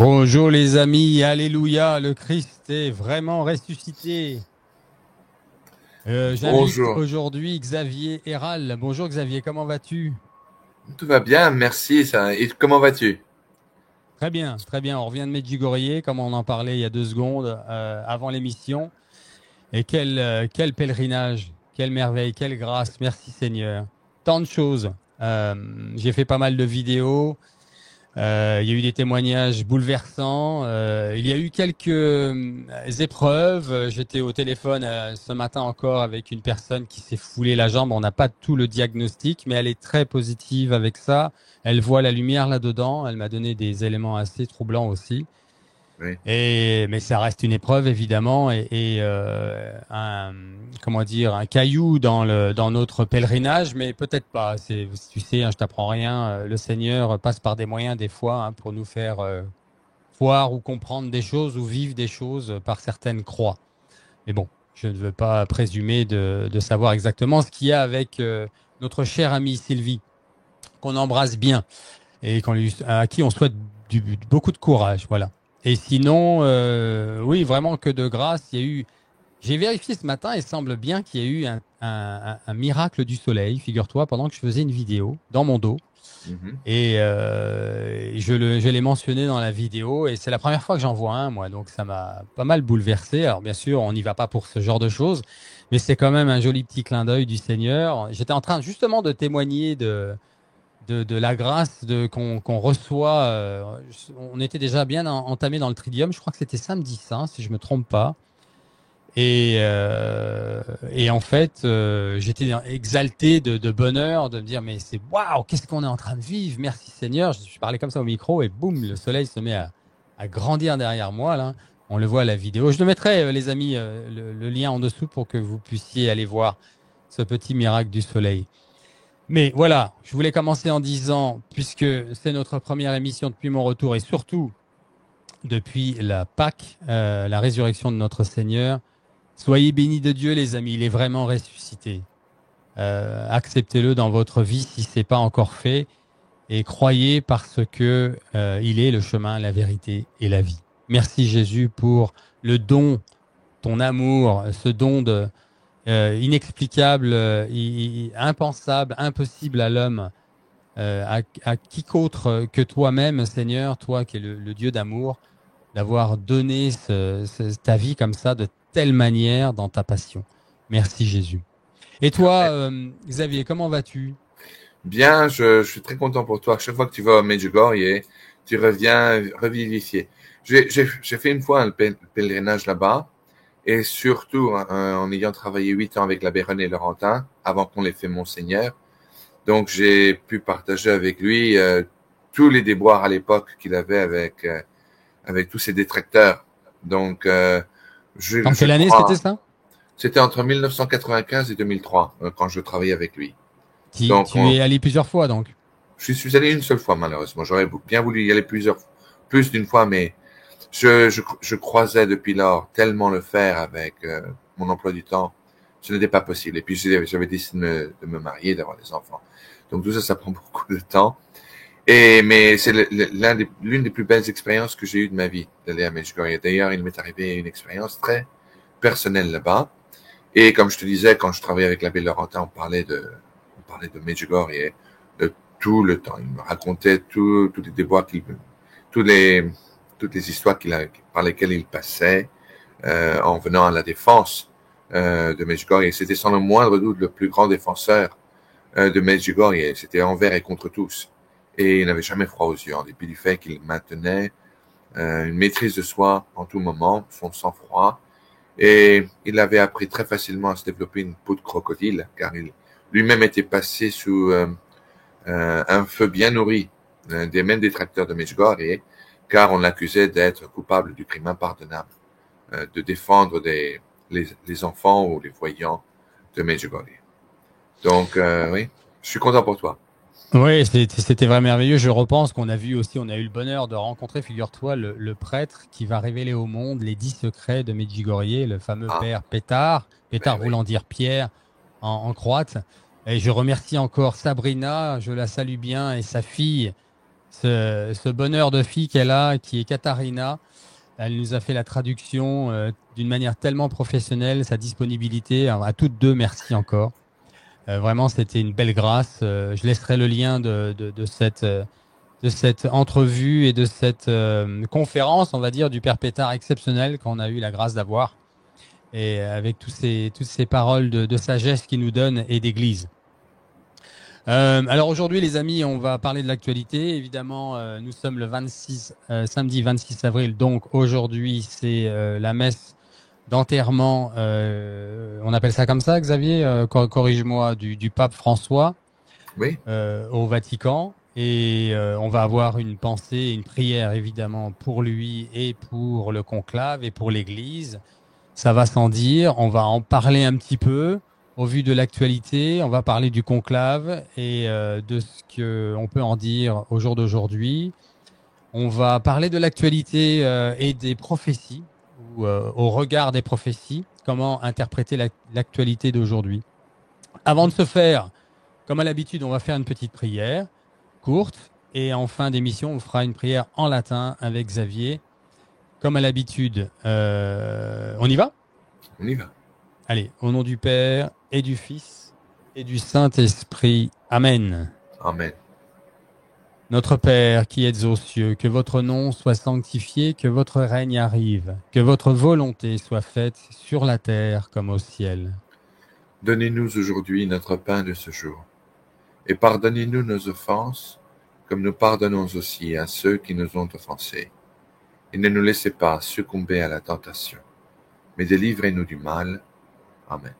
Bonjour les amis, alléluia, le Christ est vraiment ressuscité. J'invite Bonjour, aujourd'hui Xavier Héral. Bonjour Xavier, comment vas-tu? tout va bien, merci. Et comment vas-tu? Très bien, très bien. On revient de Medjugorje, comme on en parlait il y a 2 secondes avant l'émission. Et quel pèlerinage, quelle merveille, quelle grâce. Merci Seigneur. Tant de choses. J'ai fait pas mal de vidéos. Il y a eu des témoignages bouleversants. Il y a eu quelques épreuves. J'étais au téléphone ce matin encore avec une personne qui s'est foulée la jambe. On n'a pas tout le diagnostic, mais elle est très positive avec ça. Elle voit la lumière là-dedans. Elle m'a donné des éléments assez troublants aussi. Oui. Mais ça reste une épreuve évidemment comment dire, un caillou dans notre pèlerinage, mais peut-être pas. Tu sais, hein, je t'apprends rien. Le Seigneur passe par des moyens des fois hein, pour nous faire voir ou comprendre des choses ou vivre des choses par certaines croix. Mais bon, je ne veux pas présumer de savoir exactement ce qu'il y a avec notre chère amie Sylvie, qu'on embrasse bien et à qui on souhaite beaucoup de courage, voilà. Et sinon, oui, vraiment que de grâce. J'ai vérifié ce matin, il semble bien qu'il y ait eu un miracle du soleil, figure-toi, pendant que je faisais une vidéo dans mon dos. Mhm. Et je l'ai mentionné dans la vidéo, et c'est la première fois que j'en vois un, moi, donc ça m'a pas mal bouleversé. Alors bien sûr, on n'y va pas pour ce genre de choses, mais c'est quand même un joli petit clin d'œil du Seigneur. J'étais en train justement de témoigner de la grâce qu'on reçoit. On était déjà bien entamé dans le Tridium. Je crois que c'était samedi saint, si je me trompe pas. Et, euh, et en fait, j'étais exalté de bonheur, de me dire mais c'est waouh, qu'est-ce qu'on est en train de vivre. Merci Seigneur. Je parlais comme ça au micro et boum, le soleil se met à grandir derrière moi là. On le voit à la vidéo. Je le mettrai, les amis, le lien en dessous pour que vous puissiez aller voir ce petit miracle du soleil. Mais voilà, je voulais commencer en disant, puisque c'est notre première émission depuis mon retour et surtout depuis la Pâque, la résurrection de notre Seigneur, soyez bénis de Dieu les amis, il est vraiment ressuscité. Acceptez-le dans votre vie si ce n'est pas encore fait et croyez parce que il est le chemin, la vérité et la vie. Merci Jésus pour le don, ton amour, ce don inexplicable, impensable, impossible à l'homme à quiconque que toi-même, Seigneur, toi qui es le Dieu d'amour, d'avoir donné ta vie comme ça, de telle manière dans ta passion. Merci Jésus. Et toi, Xavier, comment vas-tu? Bien, je suis très content pour toi. Chaque fois que tu vas au Medjugorje, tu reviens revivifié. J'ai fait une fois un pèlerinage là-bas, et surtout en ayant travaillé 8 ans avec l'abbé René Laurentin, avant qu'on l'ait fait Monseigneur. Donc j'ai pu partager avec lui tous les déboires à l'époque qu'il avait avec tous ses détracteurs. Donc En je quelle année c'était crois. ça? C'était entre 1995 et 2003 quand je travaillais avec lui. Donc, Tu es allé plusieurs fois donc. je suis allé une seule fois malheureusement. J'aurais bien voulu y aller plus d'une fois, mais je croisais depuis lors tellement le faire avec mon emploi du temps, ce n'était pas possible. Et puis j'avais décidé de me marier, d'avoir des enfants. Donc tout ça, ça prend beaucoup de temps. Mais c'est l'une des plus belles expériences que j'ai eues de ma vie d'aller à Medjugorje. D'ailleurs, il m'est arrivé une expérience très personnelle là-bas. Et comme je te disais, quand je travaillais avec l'abbé Laurentin, on parlait de Medjugorje et de tout le temps. Il me racontait tous les déboires tous les, toutes les histoires par lesquelles il passait en venant à la défense de Medjugorje. Et c'était sans le moindre doute le plus grand défenseur de Medjugorje. C'était envers et contre tous. Et il n'avait jamais froid aux yeux, en dépit du fait qu'il maintenait une maîtrise de soi en tout moment, son sang-froid. Et il avait appris très facilement à se développer une peau de crocodile, car il lui-même était passé sous un feu bien nourri des mêmes détracteurs de Medjugorje, car on l'accusait d'être coupable du crime impardonnable, de défendre les enfants ou les voyants de Medjugorje. Donc, oui, je suis content pour toi. Oui, c'était vraiment merveilleux. Je repense qu'on a vu aussi, on a eu le bonheur de rencontrer, figure-toi, le prêtre qui va révéler au monde les 10 secrets de Medjugorje, le fameux Ah, père Pétard, ben Pétard oui. voulant dire Pierre en croate. Et je remercie encore Sabrina, je la salue bien, et sa fille, ce bonheur de fille qu'elle a, qui est Katharina. Elle nous a fait la traduction d'une manière tellement professionnelle, sa disponibilité. Alors, à toutes deux, merci encore. Vraiment, c'était une belle grâce. Je laisserai le lien de cette entrevue et de cette conférence, on va dire, du Père Pétard exceptionnel qu'on a eu la grâce d'avoir. Et avec toutes ces paroles de sagesse qu'il nous donne et d'église. Alors aujourd'hui, les amis, on va parler de l'actualité. Évidemment, nous sommes le samedi 26 avril. Donc aujourd'hui, c'est la messe d'enterrement. On appelle ça comme ça, Xavier, corrige-moi, du pape François Oui, au Vatican. Et on va avoir une pensée, une prière évidemment pour lui et pour le conclave et pour l'Église. Ça va sans dire. On va en parler un petit peu. Au vu de l'actualité, on va parler du conclave et de ce qu'on peut en dire au jour d'aujourd'hui. On va parler de l'actualité et des prophéties, ou au regard des prophéties, comment interpréter l'actualité d'aujourd'hui. Avant de se faire, comme à l'habitude, on va faire une petite prière courte et en fin d'émission, on fera une prière en latin avec Xavier. Comme à l'habitude, on y va ? on y va. Allez, au nom du Père et du Fils et du Saint-Esprit. Amen. Amen. Notre Père qui êtes aux cieux, que votre nom soit sanctifié, que votre règne arrive, que votre volonté soit faite sur la terre comme au ciel. Donnez-nous aujourd'hui notre pain de ce jour, et pardonnez-nous nos offenses, comme nous pardonnons aussi à ceux qui nous ont offensés. Et ne nous laissez pas succomber à la tentation, mais délivrez-nous du mal. Amen.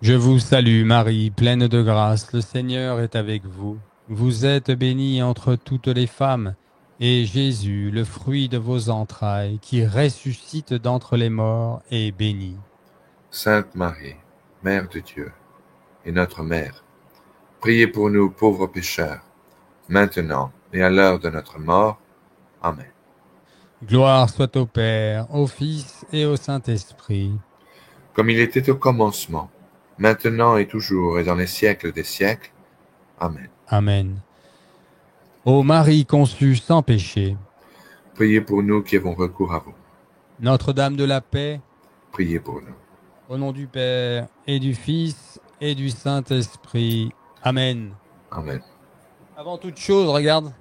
Je vous salue Marie, pleine de grâce, le Seigneur est avec vous. Vous êtes bénie entre toutes les femmes, et Jésus, le fruit de vos entrailles, qui ressuscite d'entre les morts, est béni. Sainte Marie, Mère de Dieu, et notre Mère, priez pour nous pauvres pécheurs, maintenant et à l'heure de notre mort. Amen. Gloire soit au Père, au Fils et au Saint-Esprit. Comme il était au commencement, maintenant et toujours et dans les siècles des siècles. Amen. Amen. Ô Marie conçue sans péché, Priez pour nous qui avons recours à vous. Notre-Dame de la paix, Priez pour nous. au nom du Père et du Fils et du Saint-Esprit. Amen. Amen. Avant toute chose, regarde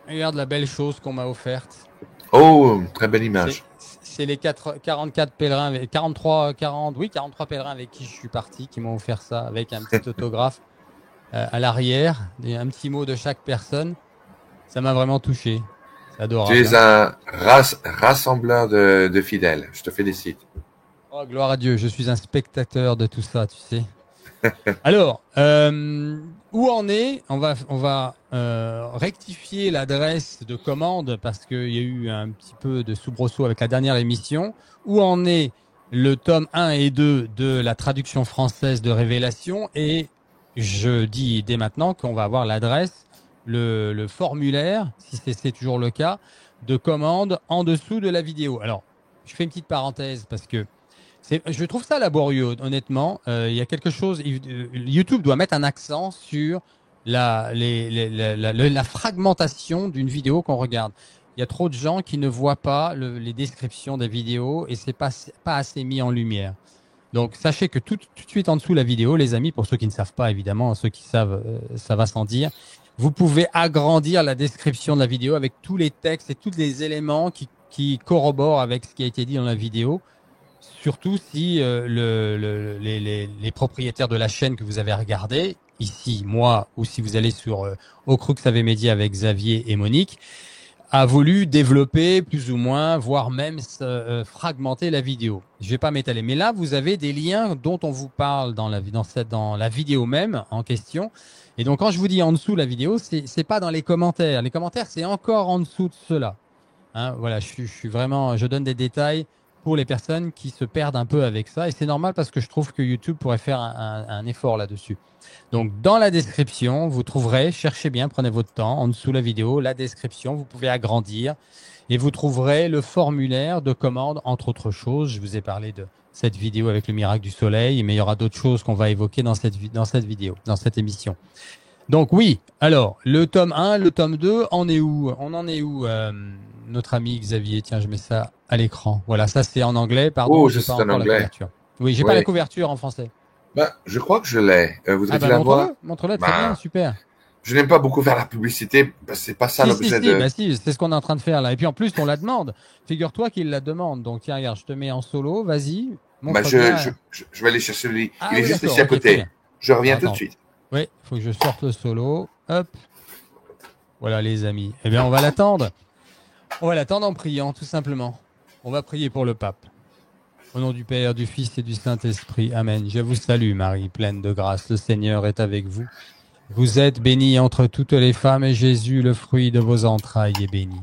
la belle chose qu'on m'a offerte. Oh, très belle image. C'est les 44 pèlerins, 43 pèlerins avec qui je suis parti, qui m'ont offert ça avec un petit autographe à l'arrière, un petit mot de chaque personne. Ça m'a vraiment touché. C'est adorable. Tu es un rassembleur de fidèles. Je te félicite. Oh, gloire à Dieu, je suis un spectateur de tout ça, tu sais. Alors, où en est? On va rectifier l'adresse de commande parce qu'il y a eu un petit peu de soubresaut avec la dernière émission. Où en est le tome 1 et 2 de la traduction française de Révélation? Et je dis dès maintenant qu'on va avoir l'adresse, le formulaire, si c'est toujours le cas, de commande en dessous de la vidéo. Alors, je fais une petite parenthèse parce que je trouve ça laborieux, honnêtement. Il y a quelque chose. YouTube doit mettre un accent sur la fragmentation d'une vidéo qu'on regarde. Il y a trop de gens qui ne voient pas les descriptions des vidéos et c'est pas assez mis en lumière. Donc sachez que tout de suite en dessous de la vidéo, les amis, pour ceux qui ne savent pas évidemment, ceux qui savent, ça va sans dire, vous pouvez agrandir la description de la vidéo avec tous les textes et tous les éléments qui corroborent avec ce qui a été dit dans la vidéo. Surtout si les propriétaires de la chaîne que vous avez regardé, ici, moi, ou si vous allez sur Au Crux AV Média avec Xavier et Monique, a voulu développer plus ou moins, voire même fragmenter la vidéo. Je vais pas m'étaler. Mais là, vous avez des liens dont on vous parle dans la vidéo même en question. Et donc, quand je vous dis en dessous la vidéo, c'est pas dans les commentaires. Les commentaires, c'est encore en dessous de cela. Hein, voilà, je suis vraiment, je donne des détails pour les personnes qui se perdent un peu avec ça. Et c'est normal parce que je trouve que YouTube pourrait faire un effort là-dessus. Donc, dans la description, vous trouverez, cherchez bien, prenez votre temps, en dessous de la vidéo, la description, vous pouvez agrandir et vous trouverez le formulaire de commande, entre autres choses. Je vous ai parlé de cette vidéo avec le miracle du soleil, mais il y aura d'autres choses qu'on va évoquer dans cette vidéo, dans cette émission. Donc oui, alors le tome 1, le tome 2, on est où? On en est où, notre ami Xavier? Tiens, je mets ça à l'écran. Voilà, ça c'est en anglais, pardon, Oh, ça j'ai pas c'est en encore la anglais. couverture. Oui, j'ai pas la Oui. couverture en français. Ben, je crois que je l'ai. Ah Voudrais-tu bah la voir? montre-le, très bien, Ben, super. je n'aime pas beaucoup faire la publicité, parce que c'est pas ça Si, si, l'objet si, de. bah si, c'est ce qu'on est en train de faire là. Et puis en plus, on la demande. Figure-toi qu'il la demande. Donc tiens, regarde, je te mets en solo, vas-y, Ben, montre bien. je vais aller chercher le lit. Il Ah est oui, juste d'accord, ici à ok, très côté. bien. Je Alors reviens tout de attends, suite. oui, il faut que je sorte le solo. Hop, voilà les amis. Eh bien, on va l'attendre. On va l'attendre en priant, tout simplement. On va prier pour le pape. Au nom du Père, du Fils et du Saint-Esprit. Amen. Je vous salue, Marie, pleine de grâce. Le Seigneur est avec vous. Vous êtes bénie entre toutes les femmes et Jésus, le fruit de vos entrailles, est béni.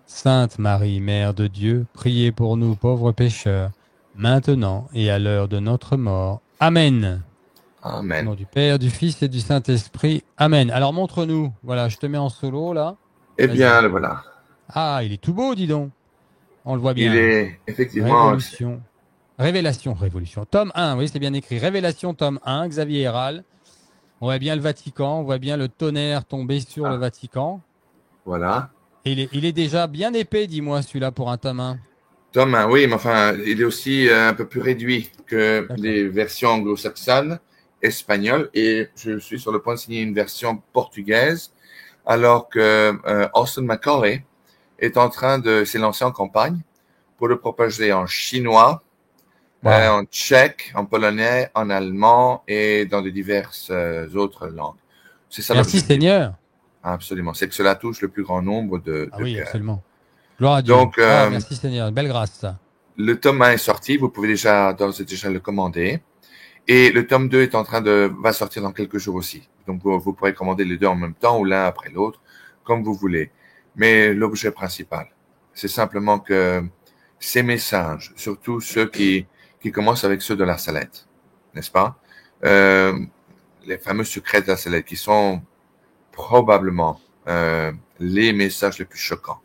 Sainte Marie, Mère de Dieu, priez pour nous pauvres pécheurs, maintenant et à l'heure de notre mort. Amen. Au Amen. nom du Père, du Fils et du Saint-Esprit. Amen. Alors montre-nous. Voilà, je te mets en solo là. Eh bien, Vas-y. le voilà. Ah, il est tout beau, dis donc. On le voit Il bien. est effectivement. Révolution. Révélation. Tome 1, oui, c'est bien écrit. Révélation, tome 1, Xavier Héral. On voit bien le Vatican, on voit bien le tonnerre tomber sur le Ah, Vatican. voilà. Et il est déjà bien épais, dis-moi, celui-là, pour un tome 1. Tom, oui, mais enfin, il est aussi un peu plus réduit que D'accord. les versions anglo-saxonnes, espagnoles, et je suis sur le point de signer une version portugaise, alors que Austin Macaulay est en train de s'élancer en campagne pour le propager en chinois, Waouh. en tchèque, en polonais, en allemand et dans de diverses autres langues. C'est ça Merci l'objectif. Seigneur. Absolument. C'est que cela touche le plus grand nombre Ah de oui, cœurs. absolument. Gloire à Dieu. Donc, Ah, merci Seigneur. Belle grâce, ça. le tome 1 est sorti. Vous pouvez déjà, d'ores et déjà le commander. Et le tome 2 est en train va sortir dans quelques jours aussi. Donc, vous pourrez commander les deux en même temps ou l'un après l'autre, comme vous voulez. Mais l'objet principal, c'est simplement que ces messages, surtout ceux qui commencent avec ceux de la Salette, n'est-ce pas? Euh, les fameux secrets de la Salette, qui sont probablement les messages les plus choquants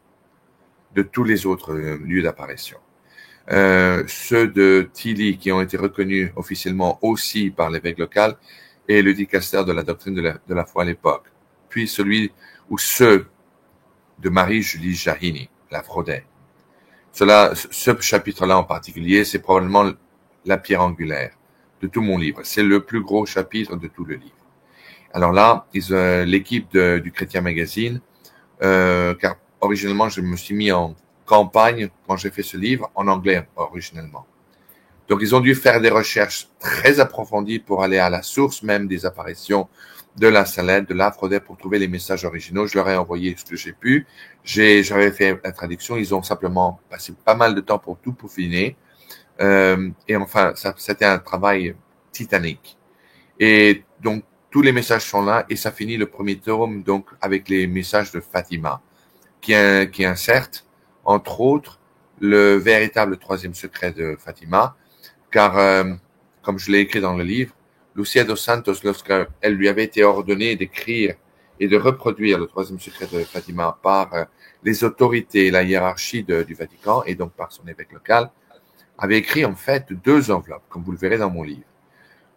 de tous les autres lieux d'apparition. Ceux de Tilly qui ont été reconnus officiellement aussi par l'évêque local et le dicaster de la doctrine de la foi à l'époque. Puis celui ou ceux de Marie-Julie Jahini, la fraudaient. Ce chapitre-là en particulier, c'est probablement la pierre angulaire de tout mon livre. C'est le plus gros chapitre de tout le livre. Alors là, l'équipe du Chrétien Magazine, car originellement je me suis mis en campagne quand j'ai fait ce livre en anglais originellement. Donc ils ont dû faire des recherches très approfondies pour aller à la source même des apparitions de la Salette, de l'Aphrodite pour trouver les messages originaux. Je leur ai envoyé ce que j'ai pu. J'avais fait la traduction. Ils ont simplement passé pas mal de temps pour tout peaufiner. Et enfin, c'était un travail titanique. Et donc, tous les messages sont là et ça finit le premier tome donc avec les messages de Fatima qui inserte, entre autres, le véritable troisième secret de Fatima, car, comme je l'ai écrit dans le livre, Lucia dos Santos, lorsqu'elle lui avait été ordonnée d'écrire et de reproduire le troisième secret de Fatima par les autorités, la hiérarchie du Vatican et donc par son évêque local, avait écrit en fait deux enveloppes, comme vous le verrez dans mon livre.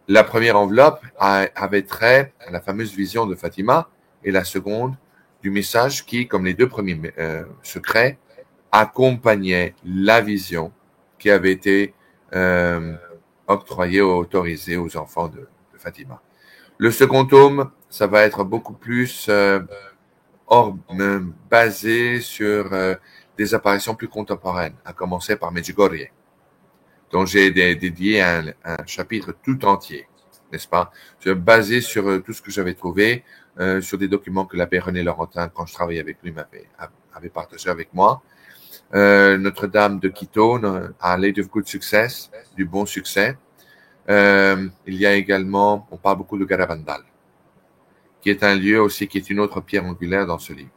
La première enveloppe avait trait à la fameuse vision de Fatima et la seconde du message qui, comme les deux premiers secrets, accompagnait la vision qui avait été octroyée ou autorisée aux enfants de Fatima. Le second tome, ça va être beaucoup plus basé sur des apparitions plus contemporaines, à commencer par Medjugorje, dont j'ai dédié un chapitre tout entier, n'est-ce pas? Basé sur tout ce que j'avais trouvé, sur des documents que l'abbé René Laurentin, quand je travaillais avec lui, avait partagé avec moi. Notre-Dame de Quito, à Lady of Good Success, du bon succès. Il y a également, on parle beaucoup de Garabandal, qui est un lieu aussi, qui est une autre pierre angulaire dans ce livre.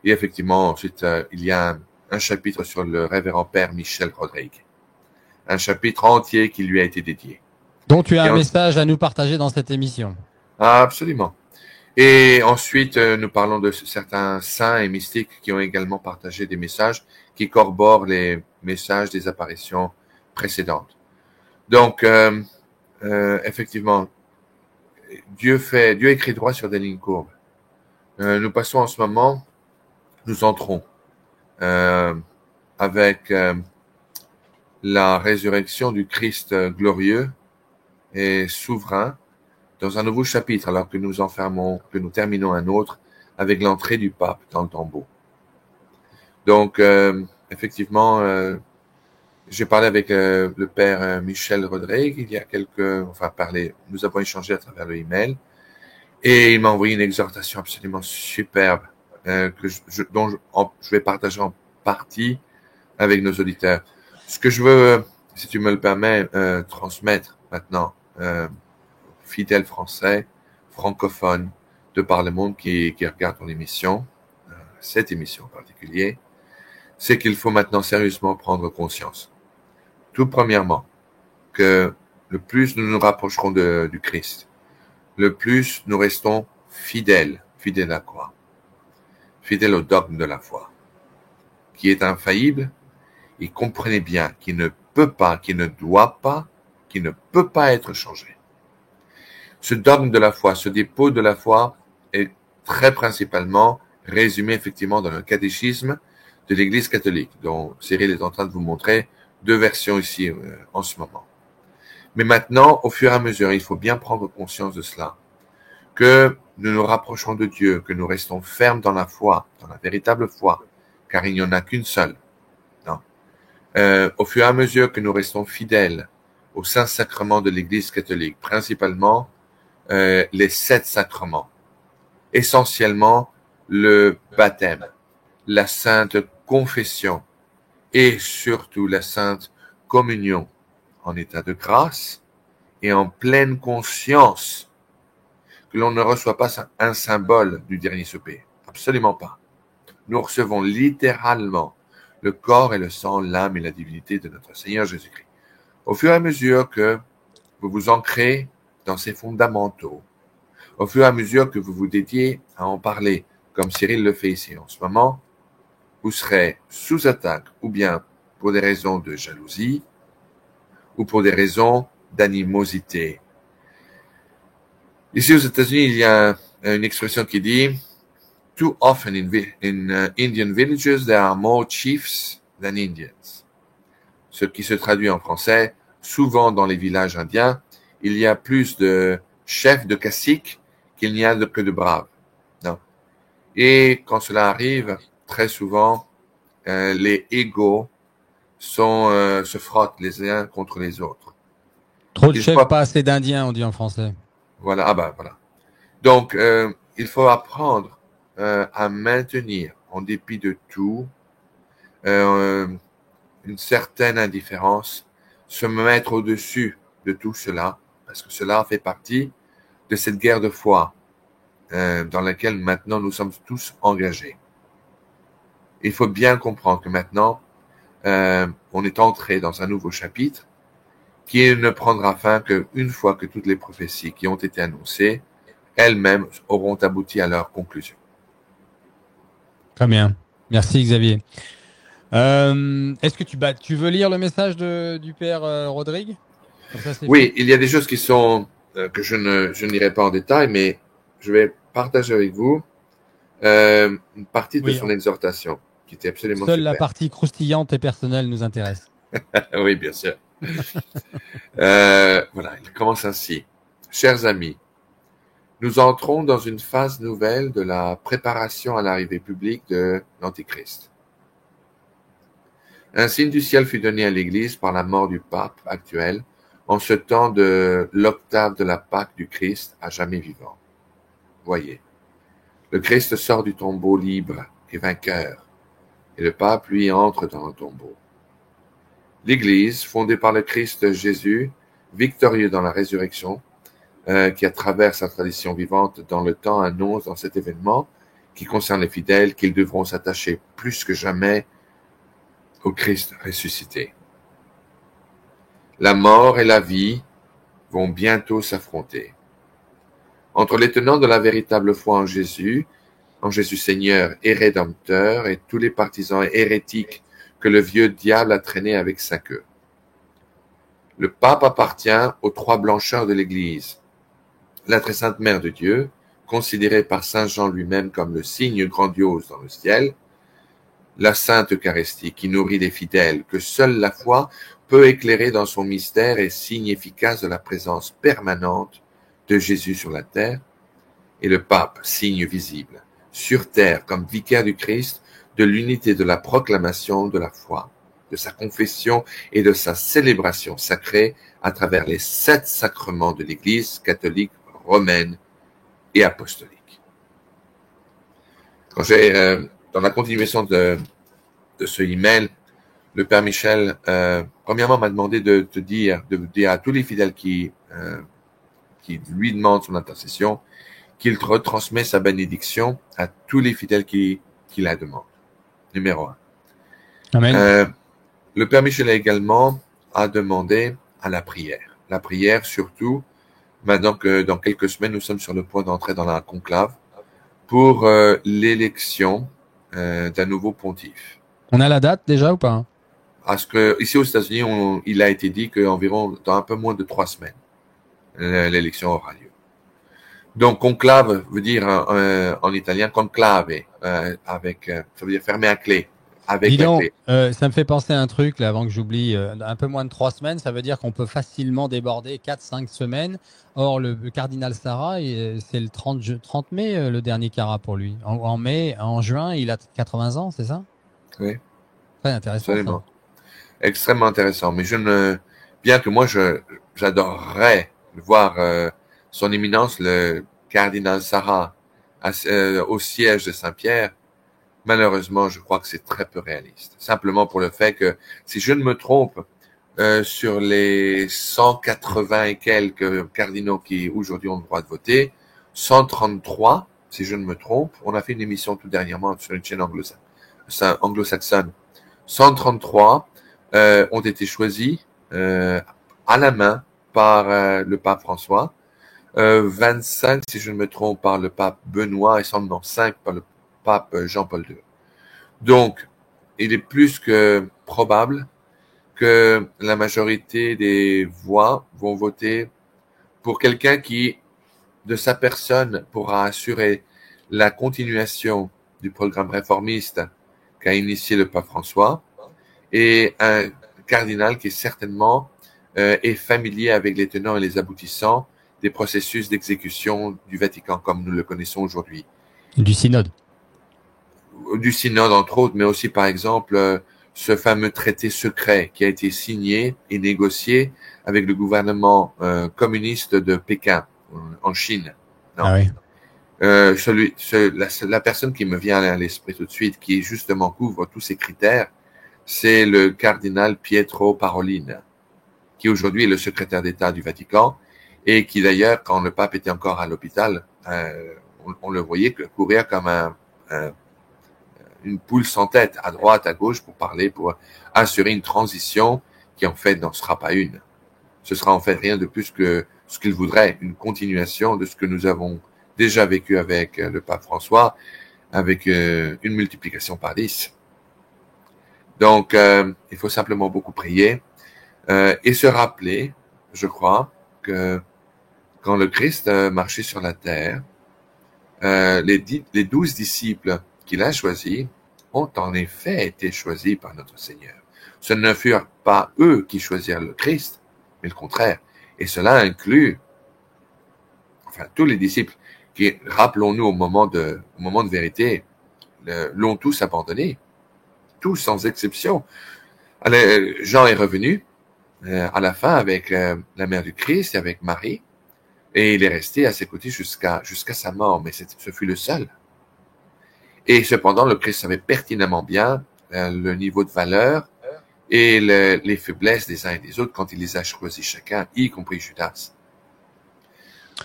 Et effectivement, ensuite, il y a un chapitre sur le révérend père Michel Rodrigue. Un chapitre entier qui lui a été dédié. Donc tu as Et un message à nous partager dans cette émission. absolument. Et ensuite, nous parlons de certains saints et mystiques qui ont également partagé des messages qui corroborent les messages des apparitions précédentes. Donc, effectivement, Dieu écrit droit sur des lignes courbes. Nous passons en ce moment, nous entrons avec la résurrection du Christ glorieux et souverain dans un nouveau chapitre, alors que nous terminons un autre avec l'entrée du pape dans le tombeau. Donc, effectivement, j'ai parlé avec le père Michel Rodrigue il y a nous avons échangé à travers le email, et il m'a envoyé une exhortation absolument superbe dont je vais partager en partie avec nos auditeurs. Ce que je veux, si tu me le permets, transmettre maintenant, fidèles français, francophones de par le monde qui regardent ton émission, cette émission en particulier, c'est qu'il faut maintenant sérieusement prendre conscience. Tout premièrement, que le plus nous nous rapprocherons du Christ, le plus nous restons fidèles à quoi? Fidèles au dogme de la foi, qui est infaillible, et comprenez bien qu'il ne peut pas, qu'il ne doit pas, qu'il ne peut pas être changé. Ce dogme de la foi, ce dépôt de la foi est très principalement résumé effectivement dans le catéchisme de l'Église catholique, dont Cyril est en train de vous montrer 2 versions ici en ce moment. Mais maintenant, au fur et à mesure, il faut bien prendre conscience de cela, que nous nous rapprochons de Dieu, que nous restons fermes dans la foi, dans la véritable foi, car il n'y en a qu'une seule. Non. Au fur et à mesure que nous restons fidèles aux saints sacrements de l'Église catholique, principalement les 7 sacrements, essentiellement le baptême, la sainte confession et surtout la sainte communion en état de grâce et en pleine conscience que l'on ne reçoit pas un symbole du dernier souper. Absolument pas. Nous recevons littéralement le corps et le sang, l'âme et la divinité de notre Seigneur Jésus-Christ. Au fur et à mesure que vous vous ancrez dans ces fondamentaux, au fur et à mesure que vous vous dédiez à en parler, comme Cyril le fait ici en ce moment, vous serez sous attaque, ou bien pour des raisons de jalousie, ou pour des raisons d'animosité. Ici aux États-Unis, il y a une expression qui dit « Too often in Indian villages, there are more chiefs than Indians ». Ce qui se traduit en français, souvent dans les villages indiens, il y a plus de chefs, de caciques qu'il n'y a que de braves. Non. Et quand cela arrive, très souvent, les égos se frottent les uns contre les autres. Trop de chefs, pas assez d'Indiens, on dit en français. Voilà, voilà. Donc, il faut apprendre à maintenir, en dépit de tout, une certaine indifférence, se mettre au-dessus de tout cela, parce que cela fait partie de cette guerre de foi dans laquelle maintenant nous sommes tous engagés. Il faut bien comprendre que maintenant, on est entré dans un nouveau chapitre qui ne prendra fin qu'une fois que toutes les prophéties qui ont été annoncées, elles-mêmes auront abouti à leur conclusion. Très bien. Merci Xavier. Est-ce que tu veux lire le message du père Rodrigue? Oui, il y a des choses qui sont que je n'irai pas en détail, mais je vais partager avec vous une partie de son exhortation qui était absolument Seule super. La partie croustillante et personnelle nous intéresse. Oui, bien sûr. Voilà, il commence ainsi. Chers amis, nous entrons dans une phase nouvelle de la préparation à l'arrivée publique de l'Antichrist. Un signe du ciel fut donné à l'Église par la mort du pape actuel en ce temps de l'octave de la Pâque du Christ à jamais vivant. Voyez, le Christ sort du tombeau libre et vainqueur, et le pape, lui, entre dans le tombeau. L'Église, fondée par le Christ Jésus, victorieux dans la résurrection, qui à travers sa tradition vivante dans le temps annonce dans cet événement qui concerne les fidèles qu'ils devront s'attacher plus que jamais au Christ ressuscité. La mort et la vie vont bientôt s'affronter. Entre les tenants de la véritable foi en Jésus Seigneur et Rédempteur, et tous les partisans hérétiques que le vieux diable a traînés avec sa queue. Le pape appartient aux 3 blancheurs de l'Église, la très sainte Mère de Dieu, considérée par Saint Jean lui-même comme le signe grandiose dans le ciel, la Sainte Eucharistie qui nourrit les fidèles, que seule la foi peut éclairer dans son mystère et signe efficace de la présence permanente de Jésus sur la terre, et le pape, signe visible, sur terre comme vicaire du Christ, de l'unité de la proclamation de la foi, de sa confession et de sa célébration sacrée à travers les 7 sacrements de l'Église catholique romaine et apostolique. Quand dans la continuation de ce email, le Père Michel, premièrement, m'a demandé de dire à tous les fidèles qui lui demandent son intercession, qu'il retransmet sa bénédiction à tous les fidèles qui la demandent. Numéro 1. Amen. Le Père Michel également a demandé à la prière. La prière surtout, maintenant que dans quelques semaines, nous sommes sur le point d'entrer dans la conclave pour l'élection d'un nouveau pontife. On a la date déjà ou pas? Parce que ici aux États-Unis, il a été dit qu'environ dans un peu moins de 3 semaines, l'élection aura lieu. Donc conclave veut dire en italien conclave, avec ça veut dire fermer à clé. Avec Dis la donc, clé. ça me fait penser à un truc là avant que j'oublie. Un peu moins de 3 semaines, ça veut dire qu'on peut facilement déborder 4-5 semaines. Or, le cardinal Sarah, c'est le 30 mai le dernier carat pour lui. En juin, il a 80 ans, c'est ça? Oui. Très intéressant. Absolument. Ça. Extrêmement intéressant. Mais bien que moi, j'adorerais voir son éminence, le cardinal Sarah, au siège de Saint-Pierre. Malheureusement, je crois que c'est très peu réaliste. Simplement pour le fait que, si je ne me trompe, sur les 180 et quelques cardinaux qui aujourd'hui ont le droit de voter, 133, si je ne me trompe, on a fait une émission tout dernièrement sur une chaîne anglo-saxonne, 133 ont été choisis à la main par le pape François, 25, si je ne me trompe, par le pape Benoît et seulement 5 par le pape Jean-Paul II. Donc, il est plus que probable que la majorité des voix vont voter pour quelqu'un qui, de sa personne, pourra assurer la continuation du programme réformiste qu'a initié le pape François, et un cardinal qui certainement est familier avec les tenants et les aboutissants des processus d'exécution du Vatican comme nous le connaissons aujourd'hui. Du synode. Du synode, entre autres, mais aussi, par exemple, ce fameux traité secret qui a été signé et négocié avec le gouvernement communiste de Pékin, en Chine. Non. Ah oui. La personne qui me vient à l'esprit tout de suite, qui justement couvre tous ces critères, c'est le cardinal Pietro Parolin, qui aujourd'hui est le secrétaire d'État du Vatican, et qui d'ailleurs, quand le pape était encore à l'hôpital, on le voyait courir comme une poule sans tête, à droite, à gauche, pour assurer une transition qui en fait n'en sera pas une. Ce sera en fait rien de plus que ce qu'il voudrait, une continuation de ce que nous avons déjà vécu avec le pape François, avec une multiplication par 10. Donc, il faut simplement beaucoup prier et se rappeler, je crois, que quand le Christ marchait sur la terre, les 12 disciples qu'il a choisis ont en effet été choisis par notre Seigneur. Ce ne furent pas eux qui choisirent le Christ, mais le contraire. Et cela inclut, tous les disciples qui, rappelons-nous, au moment de vérité, l'ont tous abandonné. Tous sans exception. Alors, Jean est revenu à la fin avec la mère du Christ et avec Marie, et il est resté à ses côtés jusqu'à sa mort, mais ce fut le seul. Et cependant, le Christ savait pertinemment bien le niveau de valeur et les faiblesses des uns et des autres quand il les a choisis chacun, y compris Judas.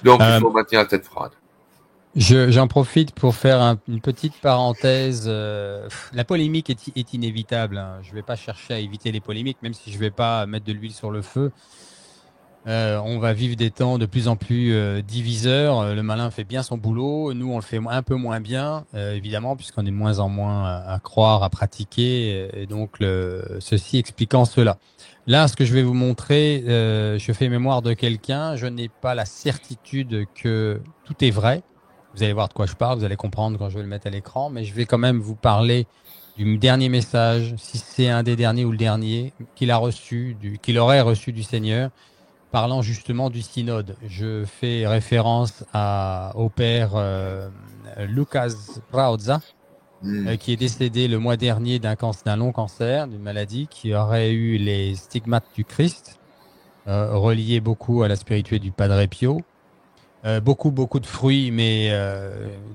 Donc, il faut maintenir la tête froide. J'en profite pour faire une petite parenthèse. La polémique est inévitable. Hein. Je ne vais pas chercher à éviter les polémiques, même si je ne vais pas mettre de l'huile sur le feu. On va vivre des temps de plus en plus diviseurs. Le malin fait bien son boulot. Nous, on le fait un peu moins bien, évidemment, puisqu'on est de moins en moins à croire, à pratiquer. Et donc, ceci expliquant cela. Là, ce que je vais vous montrer, je fais mémoire de quelqu'un. Je n'ai pas la certitude que tout est vrai. Vous allez voir de quoi je parle. Vous allez comprendre quand je vais le mettre à l'écran. Mais je vais quand même vous parler du dernier message, si c'est un des derniers ou le dernier, qu'il a reçu, qu'il aurait reçu du Seigneur. Parlant justement du synode, je fais référence au père Lucas Prauzza, Hmm. qui est décédé le mois dernier d'un long cancer, d'une maladie, qui aurait eu les stigmates du Christ, reliés beaucoup à la spiritualité du Padre Pio. Beaucoup de fruits, mais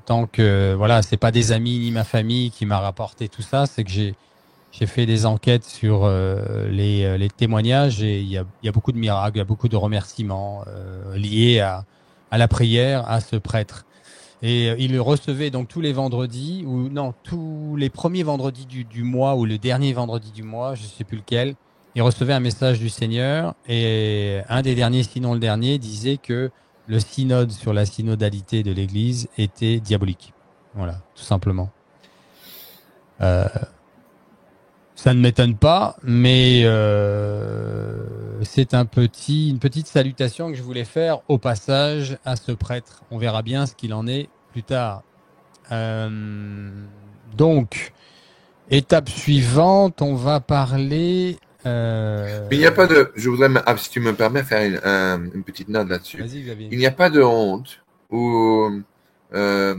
tant que voilà, c'est pas des amis ni ma famille qui m'a rapporté tout ça, c'est que j'ai fait des enquêtes sur les témoignages et il y a beaucoup de miracles, il y a beaucoup de remerciements liés à la prière, à ce prêtre. Et il le recevait donc tous les vendredis, ou non, tous les premiers vendredis du mois, ou le dernier vendredi du mois, je sais plus lequel. Il recevait un message du Seigneur et un des derniers, sinon le dernier, disait que le synode sur la synodalité de l'Église était diabolique. Voilà, tout simplement. Euh, Ça ne m'étonne pas, mais c'est une petite salutation que je voulais faire au passage à ce prêtre. On verra bien ce qu'il en est plus tard. Donc, étape suivante, on va parler. Mais il n'y a pas de, je voudrais, si tu me permets, faire une petite note là-dessus. Vas-y, Xavier. Il n'y a pas de honte ou euh,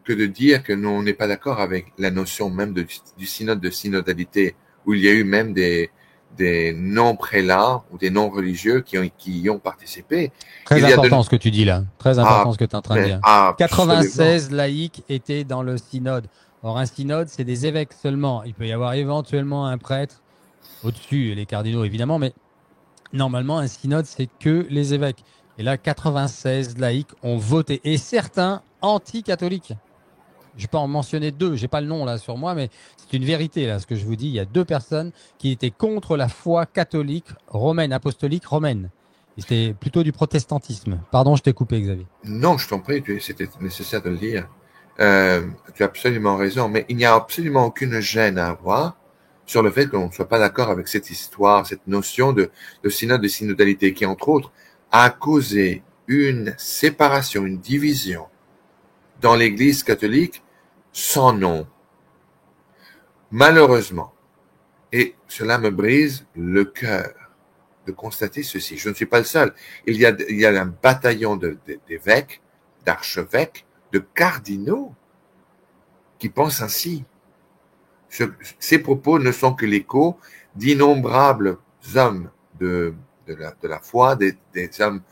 que de dire que nous, on n'est pas d'accord avec la notion même du synode de synodalité, où il y a eu même des non-prélats ou des non-religieux qui y ont participé. Très Il y a de, important ce que tu dis là. Très important ce que tu es en train de mais dire. absolument. 96 laïcs étaient dans le synode. Or, un synode, c'est des évêques seulement. Il peut y avoir éventuellement un prêtre au-dessus, les cardinaux évidemment, mais normalement, un synode, c'est que les évêques. Et là, 96 laïcs ont voté, et certains anti-catholiques. Je peux en mentionner deux, j'ai pas le nom là sur moi, mais c'est une vérité là, ce que je vous dis. Il y a deux personnes qui étaient contre la foi catholique romaine, apostolique romaine. Et c'était plutôt du protestantisme. Pardon, je t'ai coupé, Xavier. Non, je t'en prie, c'était nécessaire de le dire. Tu as absolument raison, mais il n'y a absolument aucune gêne à avoir sur le fait qu'on ne soit pas d'accord avec cette histoire, cette notion de synode, de synodalité, qui, entre autres, a causé une séparation, une division dans l'Église catholique sans nom. Malheureusement, et cela me brise le cœur de constater ceci. Je ne suis pas le seul. Il y a un bataillon d'évêques, d'archevêques, de cardinaux qui pensent ainsi. Ces propos ne sont que l'écho d'innombrables hommes de la foi, des hommes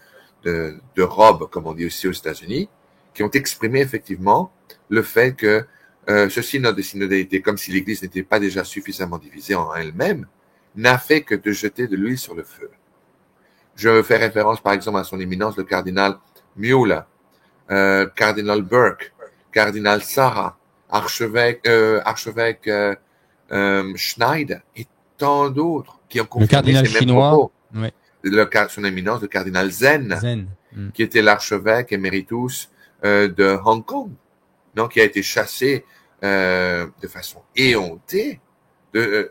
de robe, comme on dit aussi aux États-Unis, qui ont exprimé effectivement le fait que ce synode de synodalité, comme si l'Église n'était pas déjà suffisamment divisée en elle-même, n'a fait que de jeter de l'huile sur le feu. Je fais référence par exemple à son éminence le cardinal Mueller, cardinal Burke, cardinal Sarah, archevêque Schneider et tant d'autres qui ont Le confirmé cardinal ces mêmes chinois, propos. ouais, Son éminence, le cardinal Zen, Zen. Mm. qui était l'archevêque éméritus de Hong Kong, non, qui a été chassé de façon éhontée, de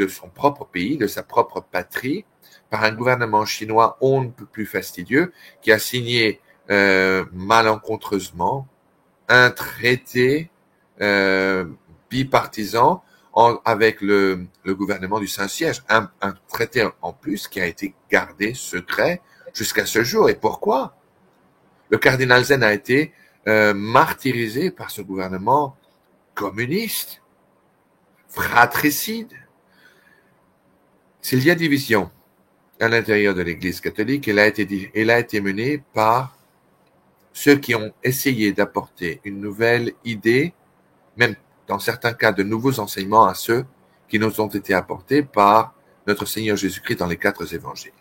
son propre pays, de sa propre patrie, par un gouvernement chinois on ne peut plus fastidieux, qui a signé malencontreusement un traité bipartisan avec le gouvernement du Saint-Siège. Un traité en plus qui a été gardé secret jusqu'à ce jour. Et pourquoi? Le cardinal Zen a été martyrisé par ce gouvernement communiste, fratricide. S'il y a division à l'intérieur de l'Église catholique, elle a été menée par ceux qui ont essayé d'apporter une nouvelle idée, même dans certains cas de nouveaux enseignements à ceux qui nous ont été apportés par notre Seigneur Jésus-Christ dans les 4 évangiles.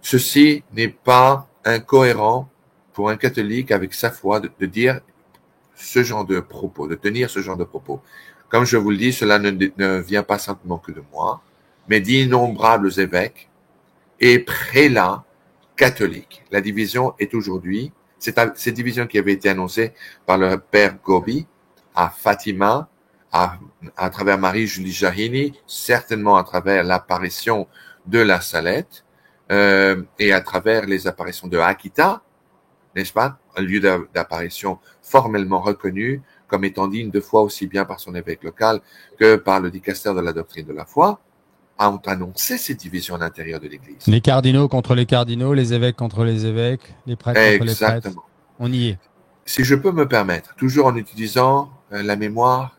Ceci n'est pas incohérent pour un catholique avec sa foi de dire ce genre de propos, de tenir ce genre de propos. Comme je vous le dis, cela ne vient pas simplement que de moi, mais d'innombrables évêques et prélats catholiques. La division est aujourd'hui, cette division qui avait été annoncée par le père Gobi à Fatima, à travers Marie-Julie Jahini, certainement à travers l'apparition de la Salette, et à travers les apparitions de Akita, n'est-ce pas, un lieu d'apparition formellement reconnu comme étant digne de foi aussi bien par son évêque local que par le dicaster de la doctrine de la foi, ont annoncé ces divisions à l'intérieur de l'Église. Les cardinaux contre les cardinaux, les évêques contre les évêques, les prêtres contre les prêtres. On y est. Si je peux me permettre, toujours en utilisant la mémoire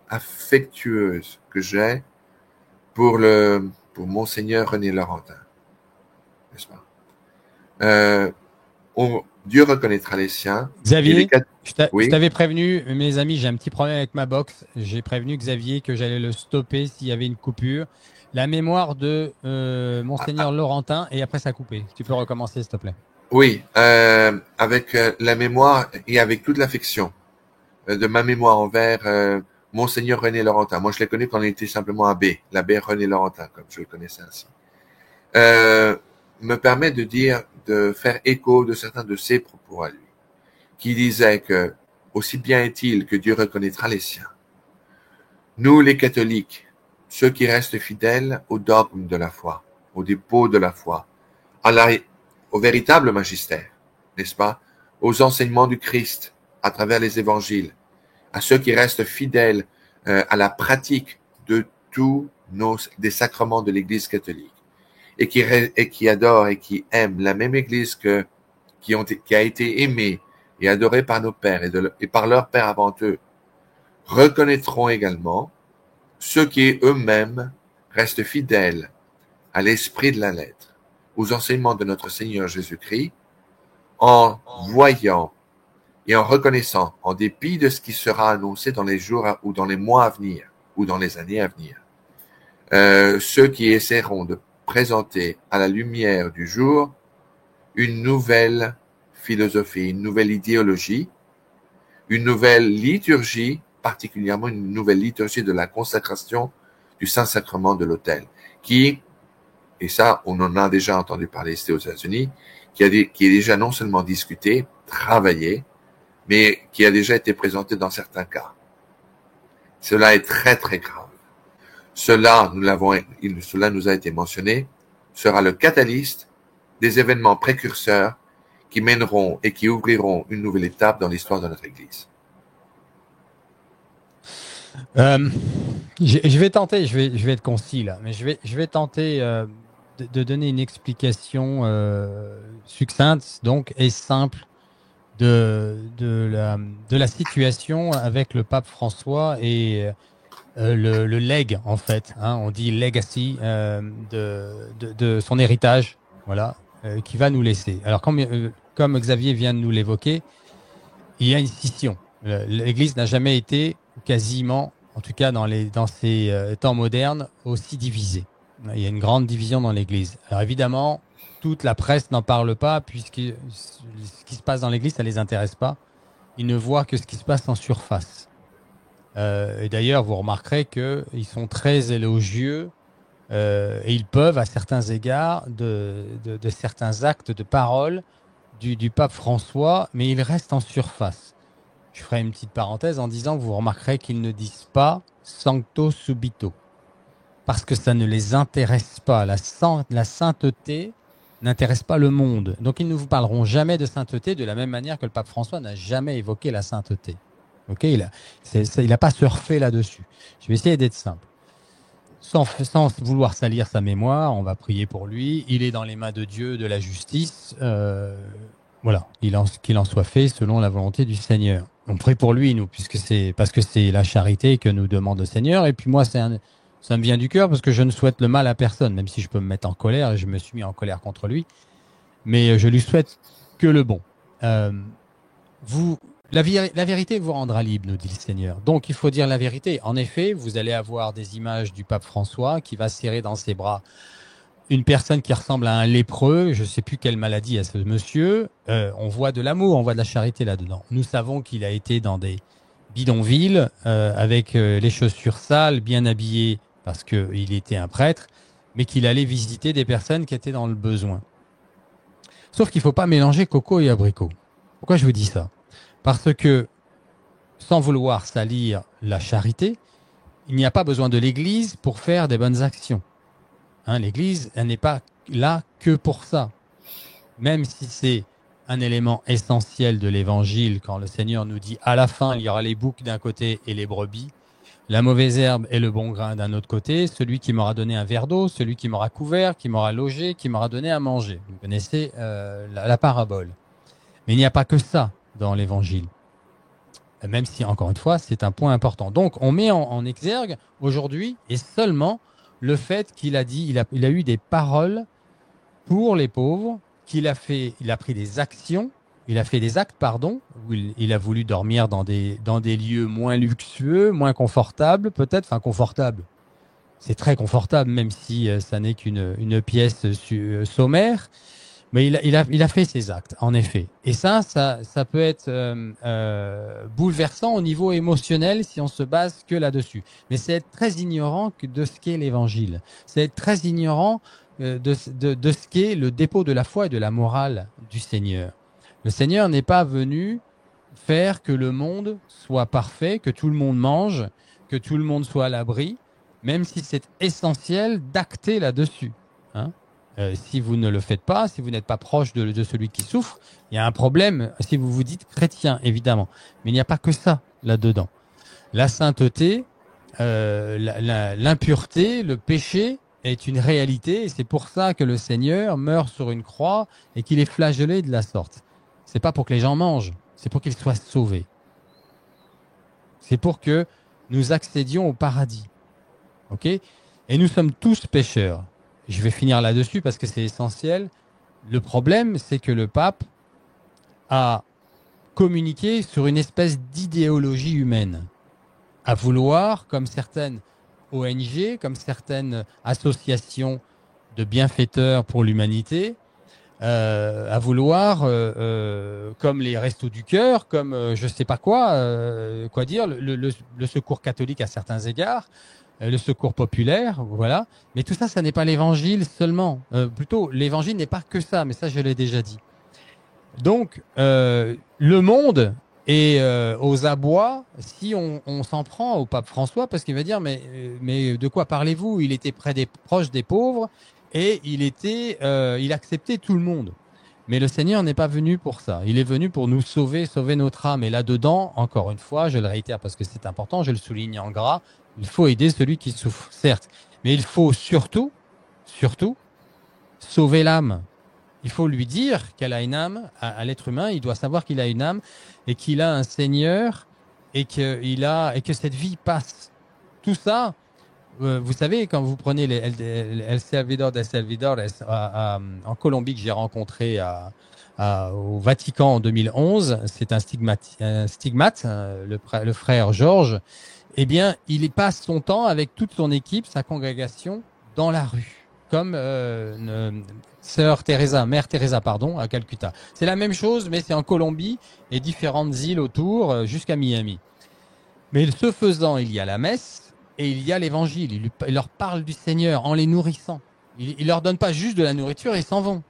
affectueuse que j'ai pour Monseigneur René Laurentin, n'est-ce pas? Dieu reconnaîtra les siens. Xavier, je t'avais prévenu, mes amis, j'ai un petit problème avec ma box. J'ai prévenu Xavier que j'allais le stopper s'il y avait une coupure. La mémoire de Monseigneur Laurentin, et après ça a coupé. Tu peux recommencer, s'il te plaît. Oui, avec la mémoire et avec toute l'affection de ma mémoire envers Monseigneur René Laurentin. Moi, je l'ai connu quand il était simplement abbé, l'abbé René Laurentin, comme je le connaissais ainsi. Me permet de faire écho de certains de ses propos à lui, qui disait que aussi bien est-il que Dieu reconnaîtra les siens. Nous, les catholiques, ceux qui restent fidèles au dogme de la foi, au dépôt de la foi, au véritable magistère, n'est-ce pas, aux enseignements du Christ à travers les évangiles, à ceux qui restent fidèles à la pratique de tous des sacrements de l'Église catholique, et qui adorent et qui aiment la même Église qui a été aimée et adorée par nos pères et par leurs pères avant eux, reconnaîtront également ceux qui eux-mêmes restent fidèles à l'esprit de la lettre, aux enseignements de notre Seigneur Jésus-Christ, en voyant et en reconnaissant, en dépit de ce qui sera annoncé dans les jours ou dans les mois à venir, ou dans les années à venir, ceux qui essaieront de présenter à la lumière du jour une nouvelle philosophie, une nouvelle idéologie, une nouvelle liturgie, particulièrement une nouvelle liturgie de la consécration du Saint-Sacrement de l'autel, qui, et ça on en a déjà entendu parler ici aux États-Unis, qui est déjà non seulement discuté, travaillé, mais qui a déjà été présenté dans certains cas. Cela est très très grave. Cela nous a été mentionné, sera le catalyste des événements précurseurs qui mèneront et qui ouvriront une nouvelle étape dans l'histoire de notre Église. Je vais tenter, je vais être concis là, mais je vais tenter de donner une explication succincte donc et simple de la situation avec le pape François et le legs en fait, hein, on dit legacy de son héritage, voilà, qui va nous laisser. Alors comme Xavier vient de nous l'évoquer, il y a une scission. L'Église n'a jamais été quasiment, en tout cas dans ces temps modernes, aussi divisée. Il y a une grande division dans l'Église. Alors évidemment, toute la presse n'en parle pas puisque ce qui se passe dans l'Église, ça les intéresse pas. Ils ne voient que ce qui se passe en surface. Et d'ailleurs, vous remarquerez qu'ils sont très élogieux et ils peuvent, à certains égards, de certains actes de parole du pape François, mais ils restent en surface. Je ferai une petite parenthèse en disant que vous remarquerez qu'ils ne disent pas « sancto subito » parce que ça ne les intéresse pas. La sainteté n'intéresse pas le monde. Donc, ils ne vous parleront jamais de sainteté de la même manière que le pape François n'a jamais évoqué la sainteté. Ok, il a pas surfé là-dessus. Je vais essayer d'être simple. Sans vouloir salir sa mémoire, on va prier pour lui. Il est dans les mains de Dieu, de la justice. Voilà, qu'il en soit fait selon la volonté du Seigneur. On prie pour lui, nous, parce que c'est la charité que nous demande le Seigneur. Et puis moi, ça me vient du cœur parce que je ne souhaite le mal à personne, même si je peux me mettre en colère et je me suis mis en colère contre lui. Mais je lui souhaite que le bon. La vérité vous rendra libre, nous dit le Seigneur. Donc, il faut dire la vérité. En effet, vous allez avoir des images du pape François qui va serrer dans ses bras une personne qui ressemble à un lépreux. Je ne sais plus quelle maladie a ce monsieur. On voit de l'amour, on voit de la charité là-dedans. Nous savons qu'il a été dans des bidonvilles avec les chaussures sales, bien habillé parce qu'il était un prêtre. mais qu'il allait visiter des personnes qui étaient dans le besoin. Sauf qu'il ne faut pas mélanger coco et abricot. Pourquoi je vous dis ça? Parce que, sans vouloir salir la charité, il n'y a pas besoin de l'Église pour faire des bonnes actions. Hein, L'Église, elle n'est pas là que pour ça. Même si c'est un élément essentiel de l'Évangile, quand le Seigneur nous dit à la fin, il y aura les boucs d'un côté et les brebis, la mauvaise herbe et le bon grain d'un autre côté, celui qui m'aura donné un verre d'eau, celui qui m'aura couvert, qui m'aura logé, qui m'aura donné à manger. Vous connaissez la parabole. Mais il n'y a pas que ça dans l'Évangile. Même si, encore une fois, c'est un point important. Donc, on met en exergue aujourd'hui et seulement le fait qu'il a dit, il a eu des paroles pour les pauvres, il a pris des actions, il a fait des actes, pardon, où il a voulu dormir dans des lieux moins luxueux, moins confortables, peut-être, enfin confortables. C'est très confortable, même si ça n'est qu'une pièce sommaire. Mais il a fait ses actes, en effet. Et ça peut être bouleversant au niveau émotionnel si on se base que là-dessus. Mais c'est être très ignorant de ce qu'est l'Évangile. C'est être très ignorant de ce qu'est le dépôt de la foi et de la morale du Seigneur. Le Seigneur n'est pas venu faire que le monde soit parfait, que tout le monde mange, que tout le monde soit à l'abri, même si c'est essentiel d'acter là-dessus. Hein? Si vous ne le faites pas, si vous n'êtes pas proche de celui qui souffre, il y a un problème si vous vous dites chrétien, évidemment. Mais il n'y a pas que ça là-dedans. La sainteté, l'impureté, le péché est une réalité et c'est pour ça que le Seigneur meurt sur une croix et qu'il est flagellé de la sorte. C'est pas pour que les gens mangent, c'est pour qu'ils soient sauvés. C'est pour que nous accédions au paradis. Ok ? Et nous sommes tous pécheurs. Je vais finir là-dessus parce que c'est essentiel. Le problème, c'est que le pape a communiqué sur une espèce d'idéologie humaine, à vouloir, comme certaines ONG, comme certaines associations de bienfaiteurs pour l'humanité, à vouloir, comme les Restos du Cœur, comme je sais pas quoi dire, le secours catholique à certains égards, le secours populaire, voilà. Mais tout ça, ça n'est pas l'évangile seulement. Plutôt, l'évangile n'est pas que ça, mais ça, je l'ai déjà dit. Donc, le monde est aux abois si on s'en prend au pape François, parce qu'il va dire, mais de quoi parlez-vous? Il était proche des pauvres et il acceptait tout le monde. Mais le Seigneur n'est pas venu pour ça. Il est venu pour nous sauver notre âme. Et là-dedans, encore une fois, je le réitère parce que c'est important, je le souligne en gras, il faut aider celui qui souffre, certes. Mais il faut surtout, sauver l'âme. Il faut lui dire qu'elle a une âme, à l'être humain, il doit savoir qu'il a une âme et qu'il a un Seigneur et que cette vie passe. Tout ça, vous savez, quand vous prenez El Salvador del Salvador en Colombie que j'ai rencontré au Vatican en 2011, c'est un stigmate, le frère Georges, eh bien, il passe son temps avec toute son équipe, sa congrégation, dans la rue, comme Mère Teresa, pardon, à Calcutta. C'est la même chose, mais c'est en Colombie et différentes îles autour, jusqu'à Miami. Mais ce faisant, il y a la messe et il y a l'évangile. Il leur parle du Seigneur en les nourrissant. Il leur donne pas juste de la nourriture et ils s'en vont.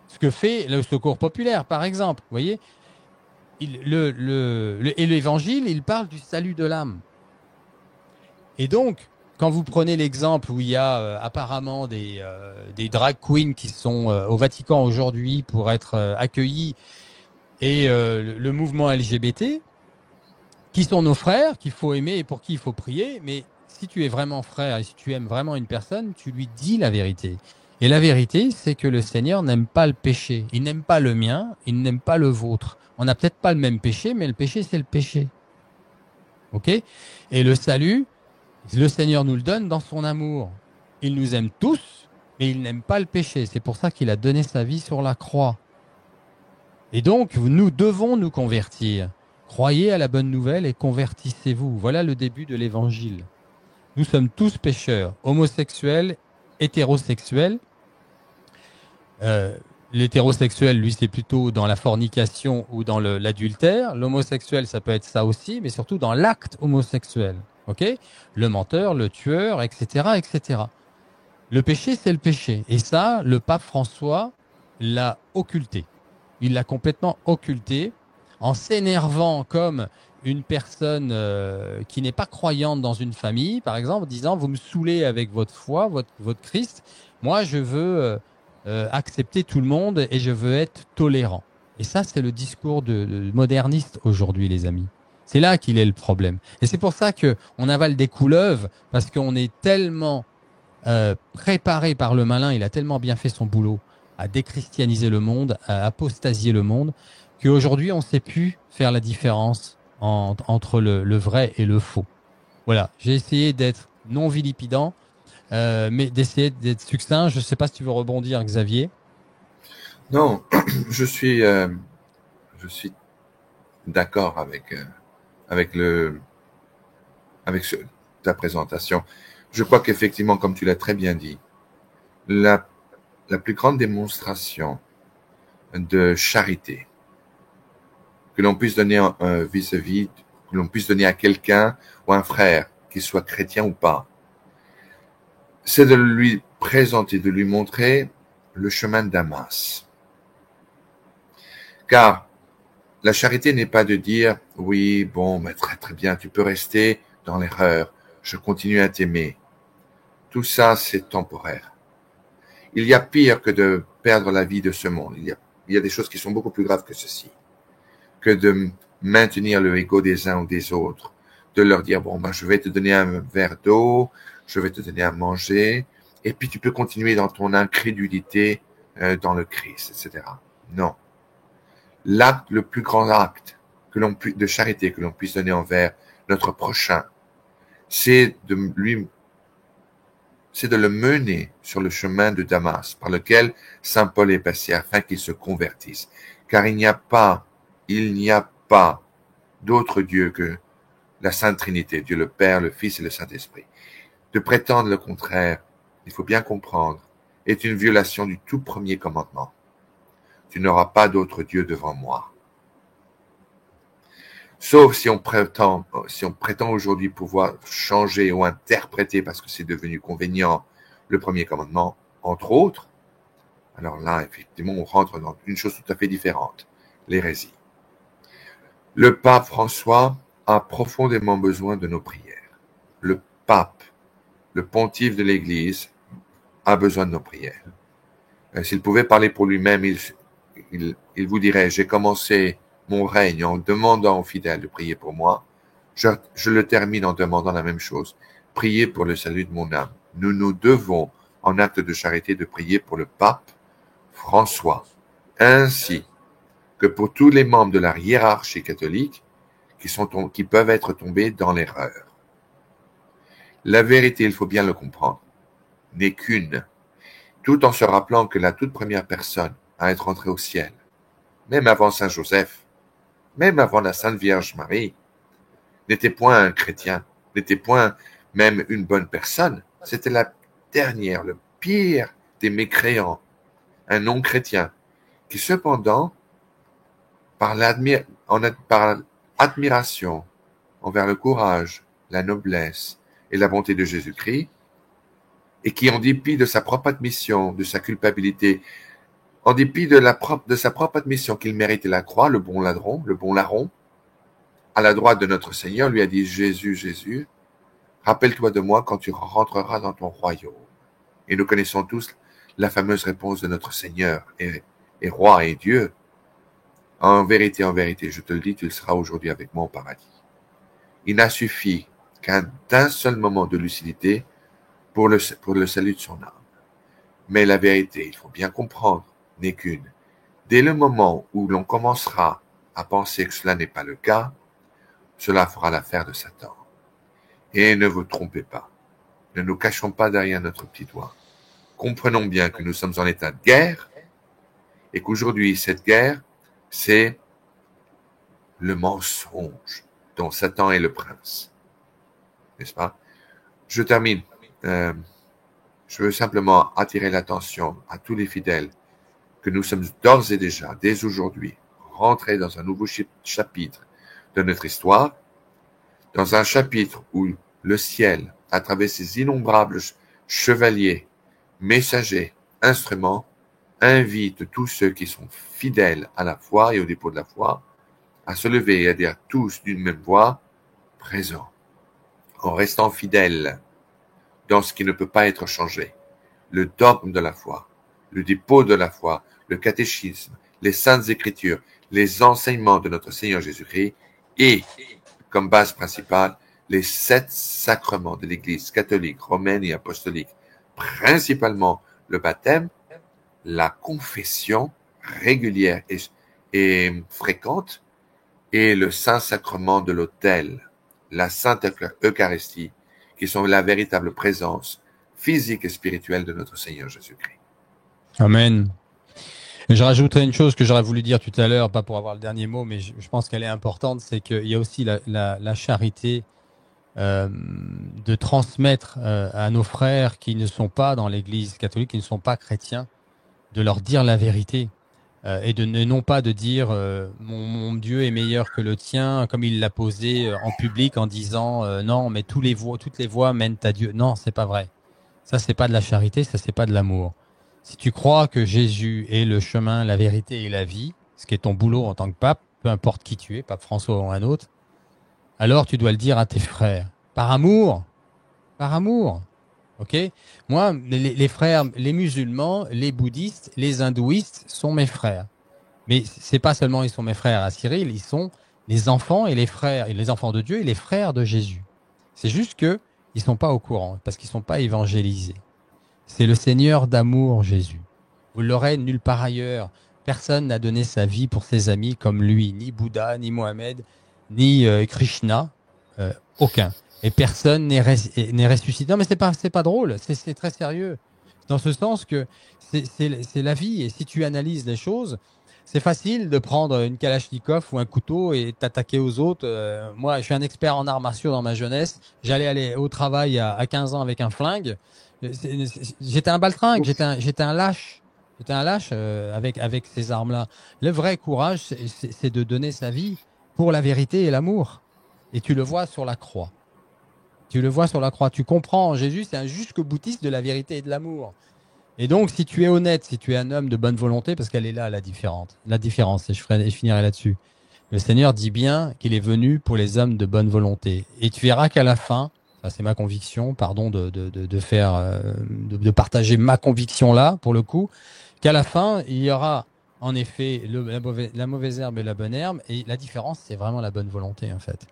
Ce que fait le secours populaire, par exemple, vous voyez. Et l'évangile, il parle du salut de l'âme. Et donc, quand vous prenez l'exemple où il y a apparemment des drag queens qui sont au Vatican aujourd'hui pour être accueillis et le mouvement LGBT, qui sont nos frères, qu'il faut aimer et pour qui il faut prier, mais si tu es vraiment frère et si tu aimes vraiment une personne, tu lui dis la vérité. Et la vérité, c'est que le Seigneur n'aime pas le péché. Il n'aime pas le mien, il n'aime pas le vôtre. On n'a peut-être pas le même péché, mais le péché, c'est le péché. Ok ? Et le salut, le Seigneur nous le donne dans son amour. Il nous aime tous, mais il n'aime pas le péché. C'est pour ça qu'il a donné sa vie sur la croix. Et donc, nous devons nous convertir. Croyez à la bonne nouvelle et convertissez-vous. Voilà le début de l'évangile. Nous sommes tous pécheurs, homosexuels, hétérosexuels. L'hétérosexuel, lui, c'est plutôt dans la fornication ou dans l'adultère. L'homosexuel, ça peut être ça aussi, mais surtout dans l'acte homosexuel. Ok ? Le menteur, le tueur, etc., etc. Le péché, c'est le péché. Et ça, le pape François l'a occulté. Il l'a complètement occulté en s'énervant comme une personne qui n'est pas croyante dans une famille, par exemple, en disant, vous me saoulez avec votre foi, votre Christ. Moi, je veux accepter tout le monde et je veux être tolérant. Et ça, c'est le discours de moderniste aujourd'hui, les amis. C'est là qu'il est le problème. Et c'est pour ça que on avale des couleuvres, parce qu'on est tellement préparé par le malin, il a tellement bien fait son boulot à déchristianiser le monde, à apostasier le monde, qu'aujourd'hui, on ne sait plus faire la différence entre le vrai et le faux. Voilà, j'ai essayé d'être non vilipidant, mais d'essayer d'être succinct. Je ne sais pas si tu veux rebondir, Xavier. Non, je suis, je suis d'accord avec avec ta présentation. Je crois qu'effectivement, comme tu l'as très bien dit, la, la plus grande démonstration de charité que l'on puisse donner vis-à-vis, que l'on puisse donner à quelqu'un ou à un frère, qu'il soit chrétien ou pas, c'est de lui présenter, de lui montrer le chemin de Damas. Car la charité n'est pas de dire, oui, bon, mais très très bien, tu peux rester dans l'erreur, je continue à t'aimer. Tout ça, c'est temporaire. Il y a pire que de perdre la vie de ce monde. Il y a des choses qui sont beaucoup plus graves que ceci. Que de maintenir le ego des uns ou des autres. De leur dire, bon, ben, je vais te donner un verre d'eau, je vais te donner à manger, et puis tu peux continuer dans ton incrédulité dans le Christ, etc. Non. L'acte, le plus grand acte de charité que l'on puisse donner envers notre prochain, c'est de le mener sur le chemin de Damas, par lequel Saint Paul est passé afin qu'il se convertisse. Car il n'y a pas d'autre Dieu que la Sainte Trinité, Dieu le Père, le Fils et le Saint-Esprit. De prétendre le contraire, il faut bien comprendre, est une violation du tout premier commandement. Tu n'auras pas d'autre Dieu devant moi. Sauf si on prétend aujourd'hui pouvoir changer ou interpréter, parce que c'est devenu convenient, le premier commandement, entre autres, alors là, effectivement, on rentre dans une chose tout à fait différente, l'hérésie. Le pape François a profondément besoin de nos prières. Le pape, le pontife de l'Église, a besoin de nos prières. S'il pouvait parler pour lui-même, il vous dirait, j'ai commencé mon règne en demandant aux fidèles de prier pour moi. Je le termine en demandant la même chose. Priez pour le salut de mon âme. Nous nous devons, en acte de charité, de prier pour le pape François, ainsi que pour tous les membres de la hiérarchie catholique qui peuvent être tombés dans l'erreur. La vérité, il faut bien le comprendre, n'est qu'une, tout en se rappelant que la toute première personne à être entrée au ciel, même avant Saint Joseph, même avant la Sainte Vierge Marie, n'était point un chrétien, n'était point même une bonne personne, c'était la dernière, le pire des mécréants, un non-chrétien, qui cependant, par admiration envers le courage, la noblesse et la bonté de Jésus-Christ, et qui, en dépit de sa propre admission, de sa culpabilité, en dépit de sa propre admission qu'il méritait la croix, le bon larron, à la droite de notre Seigneur, lui a dit, Jésus, Jésus, rappelle-toi de moi quand tu rentreras dans ton royaume. Et nous connaissons tous la fameuse réponse de notre Seigneur et roi et Dieu. En vérité, je te le dis, tu le seras aujourd'hui avec moi au paradis. Il n'a suffi d'un seul moment de lucidité pour le salut de son âme. Mais la vérité, il faut bien comprendre, n'est qu'une. Dès le moment où l'on commencera à penser que cela n'est pas le cas, cela fera l'affaire de Satan. Et ne vous trompez pas. Ne nous cachons pas derrière notre petit doigt. Comprenons bien que nous sommes en état de guerre et qu'aujourd'hui, cette guerre, c'est le mensonge dont Satan est le prince. N'est-ce pas? Je termine. Je veux simplement attirer l'attention à tous les fidèles que nous sommes d'ores et déjà, dès aujourd'hui, rentrés dans un nouveau chapitre de notre histoire, dans un chapitre où le ciel, à travers ses innombrables chevaliers, messager, instrument, invite tous ceux qui sont fidèles à la foi et au dépôt de la foi à se lever et à dire tous d'une même voix, présent, en restant fidèles dans ce qui ne peut pas être changé, le dogme de la foi, le dépôt de la foi, le catéchisme, les saintes écritures, les enseignements de notre Seigneur Jésus-Christ et, comme base principale, les 7 sacrements de l'Église catholique, romaine et apostolique, principalement le baptême, la confession régulière et fréquente, et le Saint-Sacrement de l'autel, la Sainte Eucharistie, qui sont la véritable présence physique et spirituelle de notre Seigneur Jésus-Christ. Amen. Et je rajouterai une chose que j'aurais voulu dire tout à l'heure, pas pour avoir le dernier mot, mais je pense qu'elle est importante, c'est qu'il y a aussi la charité de transmettre à nos frères qui ne sont pas dans l'Église catholique, qui ne sont pas chrétiens, de leur dire la vérité. Et de non pas de dire mon Dieu est meilleur que le tien, comme il l'a posé en public en disant non, mais toutes les voies mènent à Dieu. Non, c'est pas vrai. Ça, c'est pas de la charité, ça, c'est pas de l'amour. Si tu crois que Jésus est le chemin, la vérité et la vie, ce qui est ton boulot en tant que pape, peu importe qui tu es, pape François ou un autre, alors tu dois le dire à tes frères. Par amour. Par amour. Ok? Moi, les frères, les musulmans, les bouddhistes, les hindouistes sont mes frères. Mais c'est pas seulement ils sont mes frères à Cyril, ils sont les enfants et les frères, et les enfants de Dieu et les frères de Jésus. C'est juste que ils sont pas au courant parce qu'ils sont pas évangélisés. C'est le Seigneur d'amour, Jésus. Vous l'aurez nulle part ailleurs. Personne n'a donné sa vie pour ses amis comme lui, ni Bouddha, ni Mohamed, ni Krishna, aucun. Et personne n'est ressuscité. Non, mais c'est pas drôle, c'est très sérieux. Dans ce sens que c'est la vie. Et si tu analyses les choses, c'est facile de prendre une Kalachnikov ou un couteau et t'attaquer aux autres. Moi, je suis un expert en arts martiaux dans ma jeunesse. J'allais aller au travail à 15 ans avec un flingue. J'étais un baltringue, j'étais un lâche. J'étais un lâche avec ces armes-là. Le vrai courage, c'est de donner sa vie pour la vérité et l'amour. Et tu le vois sur la croix. Tu le vois sur la croix. Tu comprends, Jésus, c'est un jusque boutiste de la vérité et de l'amour. Et donc, si tu es honnête, si tu es un homme de bonne volonté, parce qu'elle est là, la différence, et je finirai là-dessus. Le Seigneur dit bien qu'il est venu pour les hommes de bonne volonté. Et tu verras qu'à la fin, ça c'est ma conviction, pardon de partager ma conviction là, pour le coup, qu'à la fin, il y aura en effet la mauvaise herbe et la bonne herbe, et la différence, c'est vraiment la bonne volonté, en fait.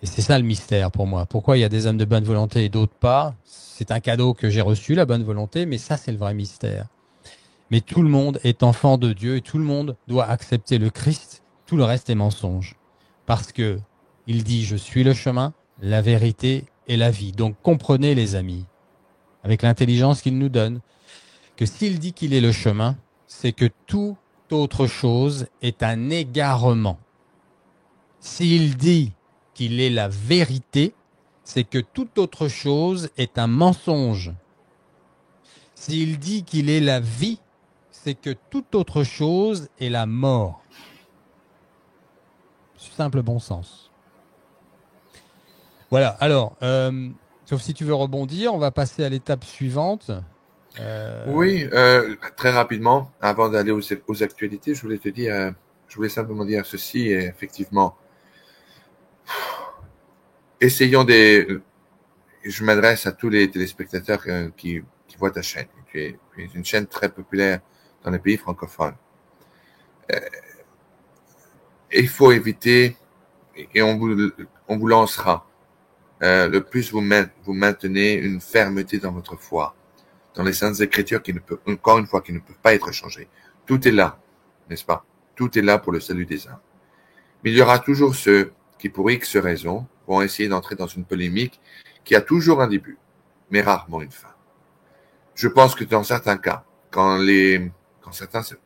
Et c'est ça le mystère pour moi. Pourquoi il y a des hommes de bonne volonté et d'autres pas? C'est un cadeau que j'ai reçu, la bonne volonté, mais ça, c'est le vrai mystère. Mais tout le monde est enfant de Dieu et tout le monde doit accepter le Christ. Tout le reste est mensonge. Parce que il dit, je suis le chemin, la vérité et la vie. Donc comprenez, les amis, avec l'intelligence qu'il nous donne, que s'il dit qu'il est le chemin, c'est que toute autre chose est un égarement. S'il dit qu'il est la vérité, c'est que toute autre chose est un mensonge. S'il dit qu'il est la vie, c'est que toute autre chose est la mort. Simple bon sens. Voilà, alors, sauf si tu veux rebondir, on va passer à l'étape suivante. Oui, très rapidement, avant d'aller aux actualités, je voulais te dire, je voulais simplement dire ceci, et effectivement, essayons je m'adresse à tous les téléspectateurs qui voient ta chaîne, qui est une chaîne très populaire dans les pays francophones. Il faut éviter, et on vous lancera, le plus vous maintenez une fermeté dans votre foi, dans les saintes écritures qui ne peuvent, encore une fois, qui ne peuvent pas être changées. Tout est là, n'est-ce pas? Tout est là pour le salut des âmes. Mais il y aura toujours ceux qui, pour X raisons, vont essayer d'entrer dans une polémique qui a toujours un début, mais rarement une fin. Je pense que dans certains cas, quand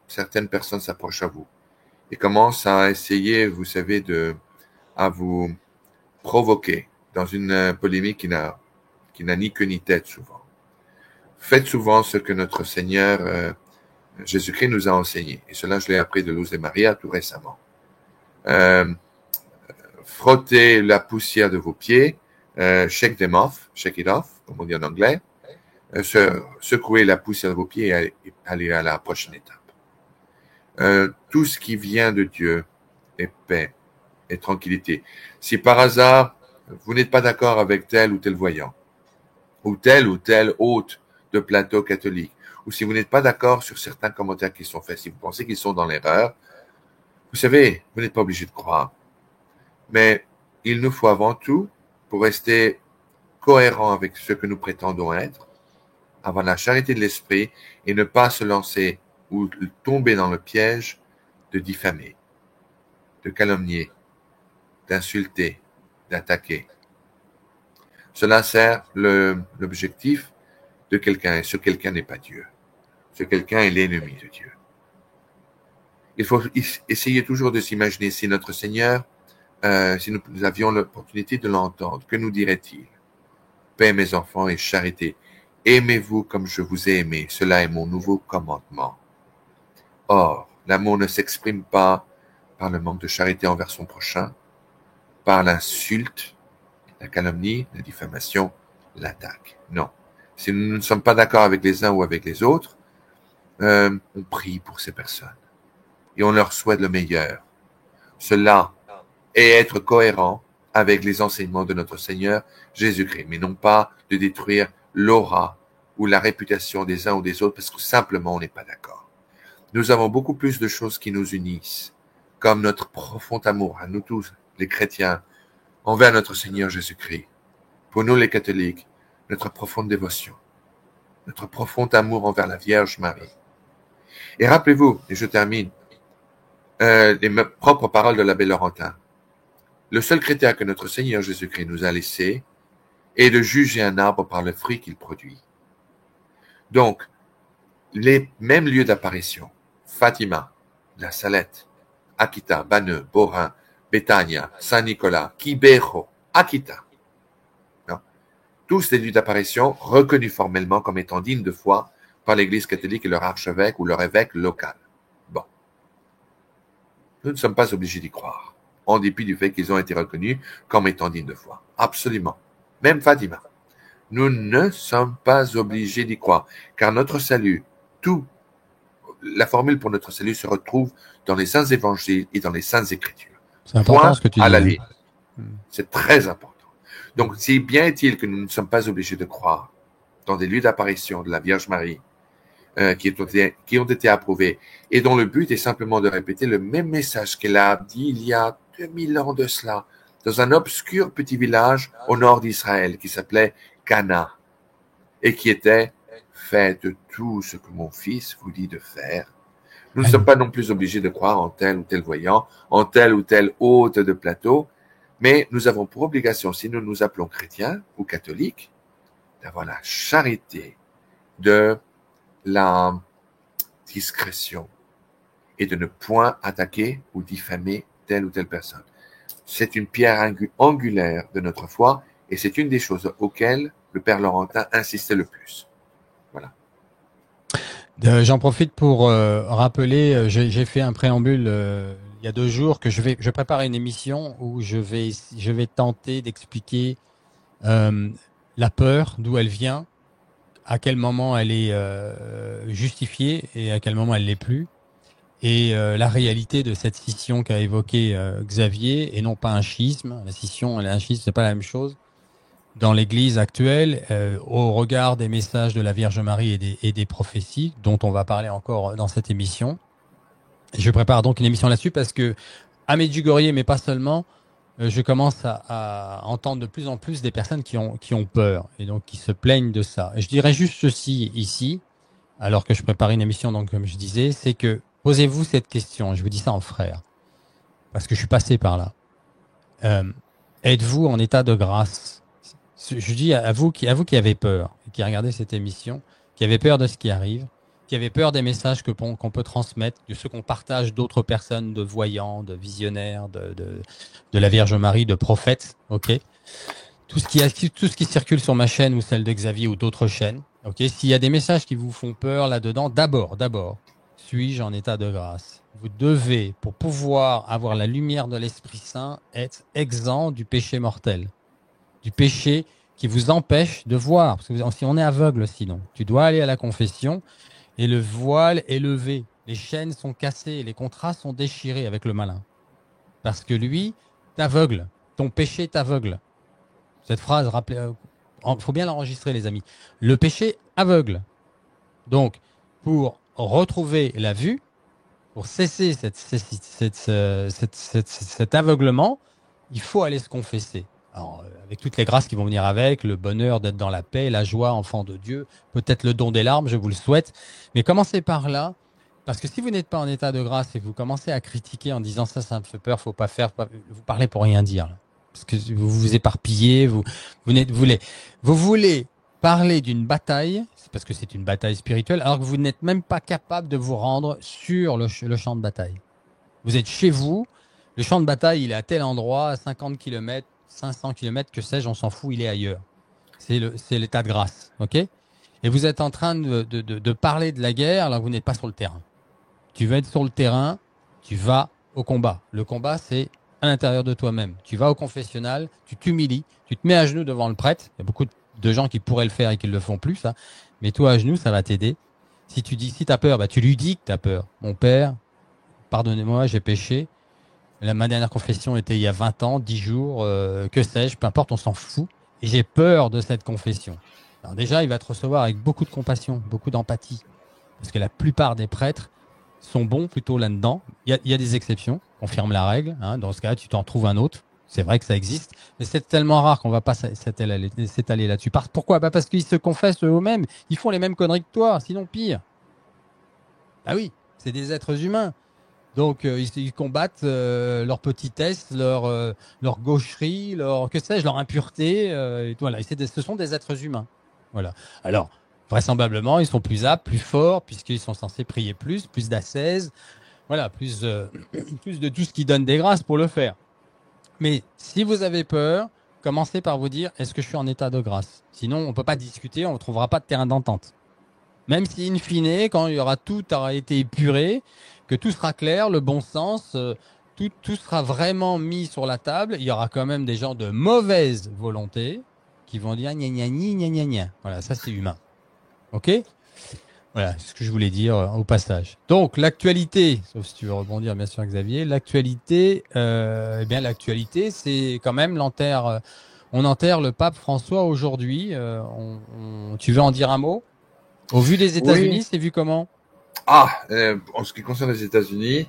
certaines personnes s'approchent à vous et commencent à essayer, vous savez, à vous provoquer dans une polémique qui n'a ni queue ni tête souvent. Faites souvent ce que notre Seigneur Jésus-Christ nous a enseigné. Et cela, je l'ai appris de Luz de Maria tout récemment. Frottez la poussière de vos pieds, shake it off, comme on dit en anglais. secouer la poussière de vos pieds et aller à la prochaine étape. Tout ce qui vient de Dieu est paix et tranquillité. Si par hasard, vous n'êtes pas d'accord avec tel ou tel voyant, ou tel hôte de plateau catholique, ou si vous n'êtes pas d'accord sur certains commentaires qui sont faits, si vous pensez qu'ils sont dans l'erreur, vous savez, vous n'êtes pas obligé de croire. Mais il nous faut avant tout, pour rester cohérent avec ce que nous prétendons être, avoir la charité de l'esprit et ne pas se lancer ou tomber dans le piège de diffamer, de calomnier, d'insulter, d'attaquer. Cela sert l'objectif de quelqu'un, et ce quelqu'un n'est pas Dieu. Ce quelqu'un est l'ennemi de Dieu. Il faut essayer toujours de s'imaginer si notre Seigneur, si nous avions l'opportunité de l'entendre, que nous dirait-il? Paix, mes enfants, et charité. Aimez-vous comme je vous ai aimé. Cela est mon nouveau commandement. Or, l'amour ne s'exprime pas par le manque de charité envers son prochain, par l'insulte, la calomnie, la diffamation, l'attaque. Non. Si nous ne sommes pas d'accord avec les uns ou avec les autres, on prie pour ces personnes et on leur souhaite le meilleur. Cela est être cohérent avec les enseignements de notre Seigneur Jésus-Christ, mais non pas de détruire l'aura ou la réputation des uns ou des autres parce que simplement on n'est pas d'accord. Nous avons beaucoup plus de choses qui nous unissent, comme notre profond amour à nous tous, les chrétiens, envers notre Seigneur Jésus-Christ. Pour nous les catholiques, notre profonde dévotion, notre profond amour envers la Vierge Marie. Et rappelez-vous, et je termine, les propres paroles de l'abbé Laurentin. Le seul critère que notre Seigneur Jésus-Christ nous a laissé est de juger un arbre par le fruit qu'il produit. Donc, les mêmes lieux d'apparition, Fatima, La Salette, Akita, Banneux, Borin, Betania, Saint-Nicolas, Quibejo, Akita. Non. Tous les lieux d'apparition reconnus formellement comme étant dignes de foi par l'Église catholique et leur archevêque ou leur évêque local. Bon. Nous ne sommes pas obligés d'y croire, en dépit du fait qu'ils ont été reconnus comme étant dignes de foi. Absolument. Même Fatima. Nous ne sommes pas obligés d'y croire, car notre salut, la formule pour notre salut se retrouve dans les saints évangiles et dans les saintes écritures. C'est important ce que tu dis. À la ligne. C'est très important. Donc, si bien est-il que nous ne sommes pas obligés de croire dans des lieux d'apparition de la Vierge Marie qui ont été approuvés et dont le but est simplement de répéter le même message qu'elle a dit il y a 2000 ans de cela, dans un obscur petit village au nord d'Israël qui s'appelait Cana et qui était « Faites tout ce que mon fils vous dit de faire ». Nous ne sommes pas non plus obligés de croire en tel ou tel voyant, en tel ou tel hôte de plateau, mais nous avons pour obligation, si nous nous appelons chrétiens ou catholiques, d'avoir la charité de la discrétion et de ne point attaquer ou diffamer telle ou telle personne. C'est une pierre angulaire de notre foi et c'est une des choses auxquelles le Père Laurentin insistait le plus. Voilà. J'en profite pour rappeler, j'ai fait un préambule il y a 2 jours que je prépare une émission où je vais tenter d'expliquer la peur, d'où elle vient, à quel moment elle est justifiée et à quel moment elle l'est plus, et la réalité de cette scission qu'a évoqué Xavier, et non pas un schisme. La scission et un schisme, c'est pas la même chose. Dans l'Église actuelle, au regard des messages de la Vierge Marie et des prophéties, dont on va parler encore dans cette émission. Je prépare donc une émission là-dessus parce que à Medjugorje, mais pas seulement, je commence à entendre de plus en plus des personnes qui ont peur et donc qui se plaignent de ça. Et je dirais juste ceci ici, alors que je prépare une émission, donc comme je disais, c'est que posez-vous cette question, je vous dis ça en frère, parce que je suis passé par là. Êtes-vous en état de grâce? Je dis à vous qui avez peur, qui regardez cette émission, qui avez peur de ce qui arrive, qui avez peur des messages qu'on peut transmettre, de ceux qu'on partage d'autres personnes, de voyants, de visionnaires, de la Vierge Marie, de prophètes, ok. Tout ce qui circule sur ma chaîne ou celle de Xavier ou d'autres chaînes, ok. S'il y a des messages qui vous font peur là-dedans, d'abord, suis-je en état de grâce? Vous devez, pour pouvoir avoir la lumière de l'Esprit Saint, être exempt du péché mortel, du péché qui vous empêche de voir. Parce que si on est aveugle sinon, tu dois aller à la confession et le voile est levé. Les chaînes sont cassées, les contrats sont déchirés avec le malin. Parce que lui t'aveugle. Ton péché t'aveugle. Cette phrase, rappelez, faut bien l'enregistrer, les amis. Le péché aveugle. Donc, pour retrouver la vue, pour cesser cet aveuglement, il faut aller se confesser. Alors, avec toutes les grâces qui vont venir avec, le bonheur d'être dans la paix, la joie, enfant de Dieu, peut-être le don des larmes, je vous le souhaite. Mais commencez par là, parce que si vous n'êtes pas en état de grâce et que vous commencez à critiquer en disant ça me fait peur, faut pas faire, vous parlez pour rien dire. Là. Parce que vous vous éparpillez, vous voulez parler d'une bataille, c'est parce que c'est une bataille spirituelle, alors que vous n'êtes même pas capable de vous rendre sur le champ de bataille. Vous êtes chez vous, le champ de bataille, il est à tel endroit, à 50 km, 500 km, que sais-je, on s'en fout, il est ailleurs. C'est l'état de grâce, ok? Et vous êtes en train de parler de la guerre alors que vous n'êtes pas sur le terrain. Tu veux être sur le terrain, tu vas au combat. Le combat, c'est à l'intérieur de toi-même. Tu vas au confessionnal, tu t'humilies, tu te mets à genoux devant le prêtre. Il y a beaucoup de gens qui pourraient le faire et qui ne le font plus, ça. Mais toi, à genoux, ça va t'aider. Si tu dis, si tu as peur, bah, tu lui dis que tu as peur. Mon père, pardonnez-moi, j'ai péché. Ma dernière confession était il y a 20 ans, 10 jours, que sais-je, peu importe, on s'en fout. Et j'ai peur de cette confession. Alors déjà, il va te recevoir avec beaucoup de compassion, beaucoup d'empathie. Parce que la plupart des prêtres sont bons plutôt là-dedans. Il y a des exceptions, on ferme la règle. Hein. Dans ce cas-là, tu t'en trouves un autre. C'est vrai que ça existe, mais c'est tellement rare qu'on va pas s'étaler là-dessus. Pourquoi? Parce qu'ils se confessent eux-mêmes. Ils font les mêmes conneries que toi, sinon pire. Ah oui, c'est des êtres humains. Donc ils combattent leur petitesse, leur gaucherie, que sais-je, leur impureté. Et voilà, ce sont des êtres humains. Voilà. Alors, vraisemblablement, ils sont plus aptes, plus forts, puisqu'ils sont censés prier plus d'ascèse, voilà, plus de tout ce qui donne des grâces pour le faire. Mais si vous avez peur, commencez par vous dire, est-ce que je suis en état de grâce? Sinon, on ne peut pas discuter, on ne trouvera pas de terrain d'entente. Même si, in fine, quand tout aura été épuré, que tout sera clair, le bon sens, tout sera vraiment mis sur la table, il y aura quand même des gens de mauvaise volonté qui vont dire gna gna gna gna gna gna. Voilà, ça c'est humain. Ok? Voilà, c'est ce que je voulais dire au passage. Donc, l'actualité, sauf si tu veux rebondir, bien sûr, Xavier, l'actualité, eh bien, l'actualité, c'est quand même on enterre le pape François aujourd'hui. Tu veux en dire un mot? Au vu des Oui. États-Unis, c'est vu comment? En ce qui concerne les États-Unis,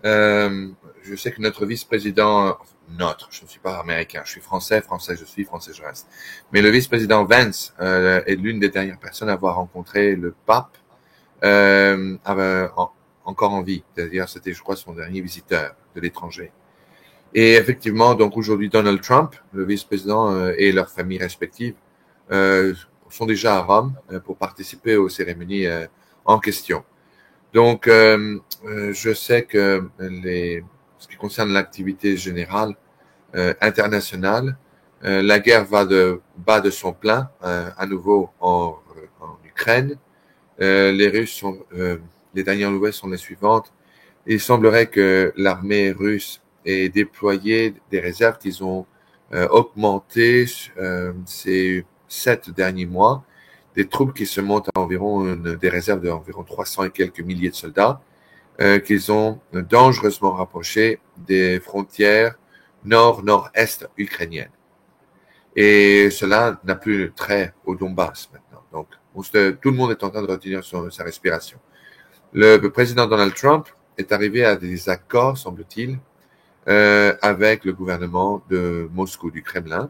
je sais que notre vice-président, je ne suis pas américain, je suis français, je suis, français je reste. Mais le vice-président Vance est l'une des dernières personnes à avoir rencontré le pape encore en vie. C'est-à-dire, c'était, je crois, son dernier visiteur de l'étranger. Et effectivement, donc aujourd'hui, Donald Trump, le vice-président et leurs familles respectives sont déjà à Rome pour participer aux cérémonies en question. Donc, je sais que ce qui concerne l'activité générale internationale, la guerre va de bas de son plein à nouveau en Ukraine. Les Russes les dernières nouvelles sont les suivantes. Il semblerait que l'armée russe ait déployé des réserves qu'ils ont augmentées ces 7 derniers mois, des troupes qui se montent à environ des réserves d'environ 300 et quelques milliers de soldats, qu'ils ont dangereusement rapprochés des frontières nord-nord-est ukrainiennes. Et cela n'a plus trait au Donbass maintenant. Donc, tout le monde est en train de retenir sa respiration. Le président Donald Trump est arrivé à des accords, semble-t-il, avec le gouvernement de Moscou, du Kremlin.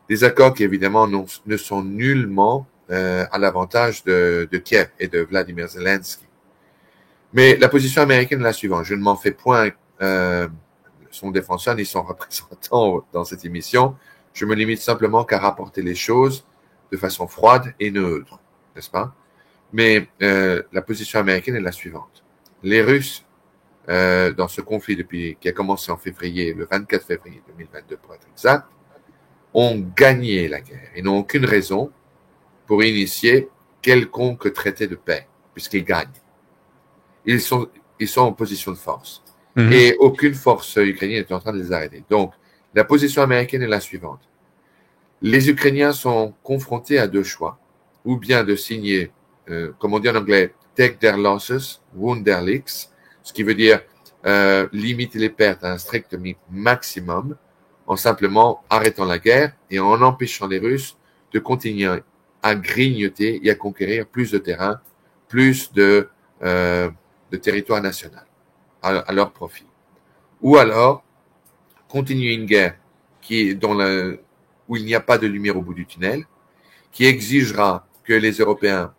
Des accords qui, évidemment, ne sont nullement à l'avantage de Kiev et de Vladimir Zelensky. Mais la position américaine est la suivante. Je ne m'en fais point son défenseur ni son représentant dans cette émission. Je me limite simplement qu'à rapporter les choses de façon froide et neutre, n'est-ce pas? Mais la position américaine est la suivante. Les Russes, dans ce conflit qui a commencé en février, le 24 février 2022 pour être exact, ont gagné la guerre et n'ont aucune raison pour initier quelconque traité de paix, puisqu'ils gagnent. Ils sont en position de force. Et aucune force ukrainienne est en train de les arrêter. Donc, la position américaine est la suivante. Les Ukrainiens sont confrontés à deux choix, ou bien de signer, comme on dit en anglais, take their losses, wound their leaks, ce qui veut dire limiter les pertes à un strict maximum, en simplement arrêtant la guerre et en empêchant les Russes de continuer à grignoter et à conquérir plus de terrain, plus de territoire national à leur profit. Ou alors, continuer une guerre où il n'y a pas de lumière au bout du tunnel, qui exigera que les Européens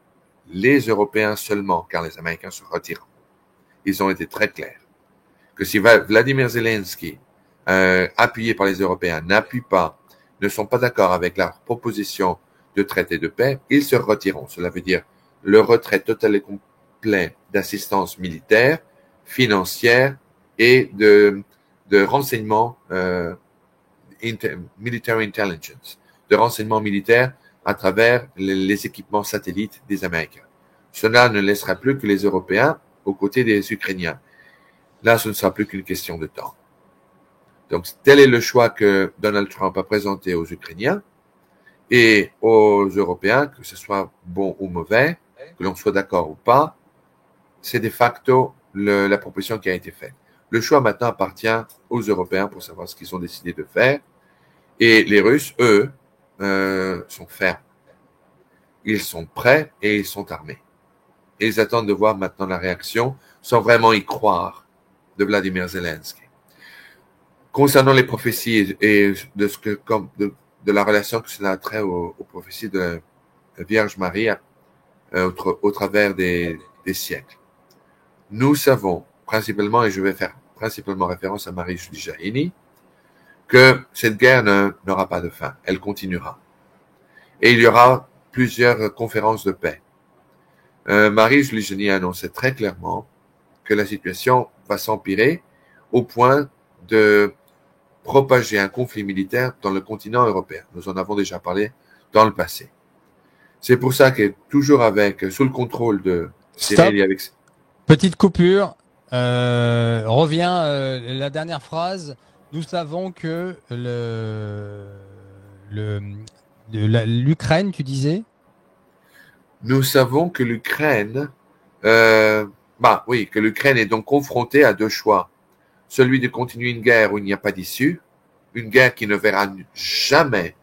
seulement, car les Américains se retirent. Ils ont été très clairs que si Vladimir Zelensky, appuyé par les Européens, ne sont pas d'accord avec la proposition de traité de paix, ils se retireront. Cela veut dire le retrait total et complet d'assistance militaire, financière et de renseignements military intelligence, de renseignements militaires à travers les équipements satellites des Américains. Cela ne laissera plus que les Européens aux côtés des Ukrainiens. Là, ce ne sera plus qu'une question de temps. Donc, tel est le choix que Donald Trump a présenté aux Ukrainiens et aux Européens, que ce soit bon ou mauvais, que l'on soit d'accord ou pas, c'est de facto la proposition qui a été faite. Le choix maintenant appartient aux Européens pour savoir ce qu'ils ont décidé de faire. Et les Russes, eux, sont fermes. Ils sont prêts et ils sont armés. Et ils attendent de voir maintenant la réaction sans vraiment y croire de Vladimir Zelensky. Concernant les prophéties et de la relation que cela a trait aux prophéties de la Vierge Marie au travers des siècles. Nous savons principalement, et je vais faire principalement référence à Marie-Julie Jaïni, que cette guerre n'aura pas de fin, elle continuera. Et il y aura plusieurs conférences de paix. Marie-Julie Jaïni a annoncé très clairement que la situation va s'empirer au point de propager un conflit militaire dans le continent européen. Nous en avons déjà parlé dans le passé. C'est pour ça que toujours sous le contrôle de Cyril et avec... Petite coupure. Reviens la dernière phrase. Nous savons que l'Ukraine, tu disais? Nous savons que l'Ukraine, que l'Ukraine est donc confrontée à deux choix. Celui de continuer une guerre où il n'y a pas d'issue, une guerre qui ne verra jamais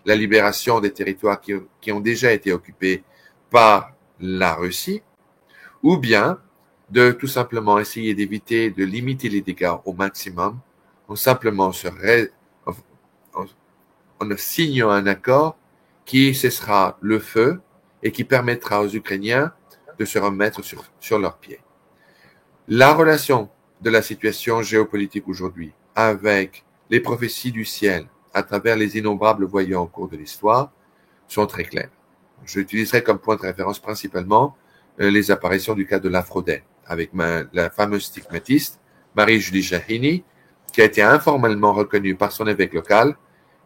la libération des territoires qui ont déjà été occupés par la Russie, ou bien de tout simplement essayer d'éviter, de limiter les dégâts au maximum, en simplement en signant un accord qui cessera le feu et qui permettra aux Ukrainiens de se remettre sur leurs pieds. La relation de la situation géopolitique aujourd'hui avec les prophéties du ciel à travers les innombrables voyants au cours de l'histoire sont très claires. J'utiliserai comme point de référence principalement les apparitions du cas de l'Aphrodite avec la fameuse stigmatiste Marie-Julie Jaïni, qui a été informellement reconnue par son évêque local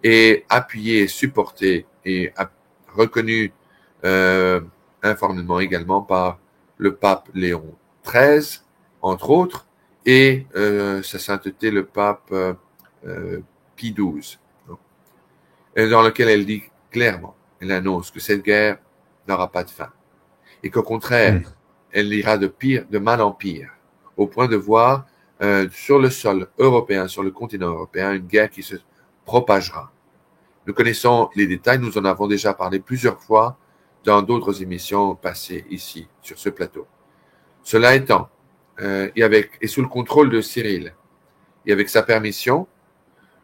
et appuyée, supportée et reconnue informellement également par le pape Léon XIII, entre autres, et sa sainteté le pape Pie XII, dans lequel elle dit clairement, elle annonce que cette guerre n'aura pas de fin et qu'au contraire, elle ira de mal en pire, au point de voir sur le sol européen, sur le continent européen, une guerre qui se propagera. Nous connaissons les détails, nous en avons déjà parlé plusieurs fois dans d'autres émissions passées ici, sur ce plateau. Cela étant, et sous le contrôle de Cyril, et avec sa permission,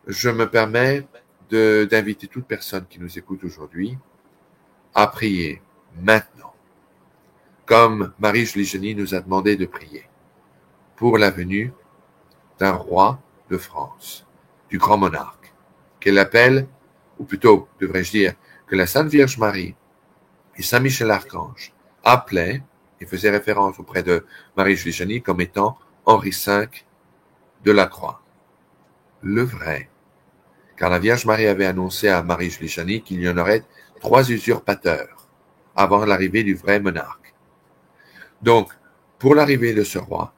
je me permets d'inviter toute personne qui nous écoute aujourd'hui à prier maintenant, comme Marie-Julie Jaïni nous a demandé de prier, pour la venue d'un roi de France, du grand monarque, qu'elle appelle, ou plutôt, devrais-je dire, que la Sainte Vierge Marie et Saint Michel Archange appelaient et faisaient référence auprès de Marie-Julie Jaïni comme étant Henri V de la Croix, le vrai. Car la Vierge Marie avait annoncé à Marie-Julie Jaïni qu'il y en aurait 3 usurpateurs avant l'arrivée du vrai monarque. Donc, pour l'arrivée de ce roi,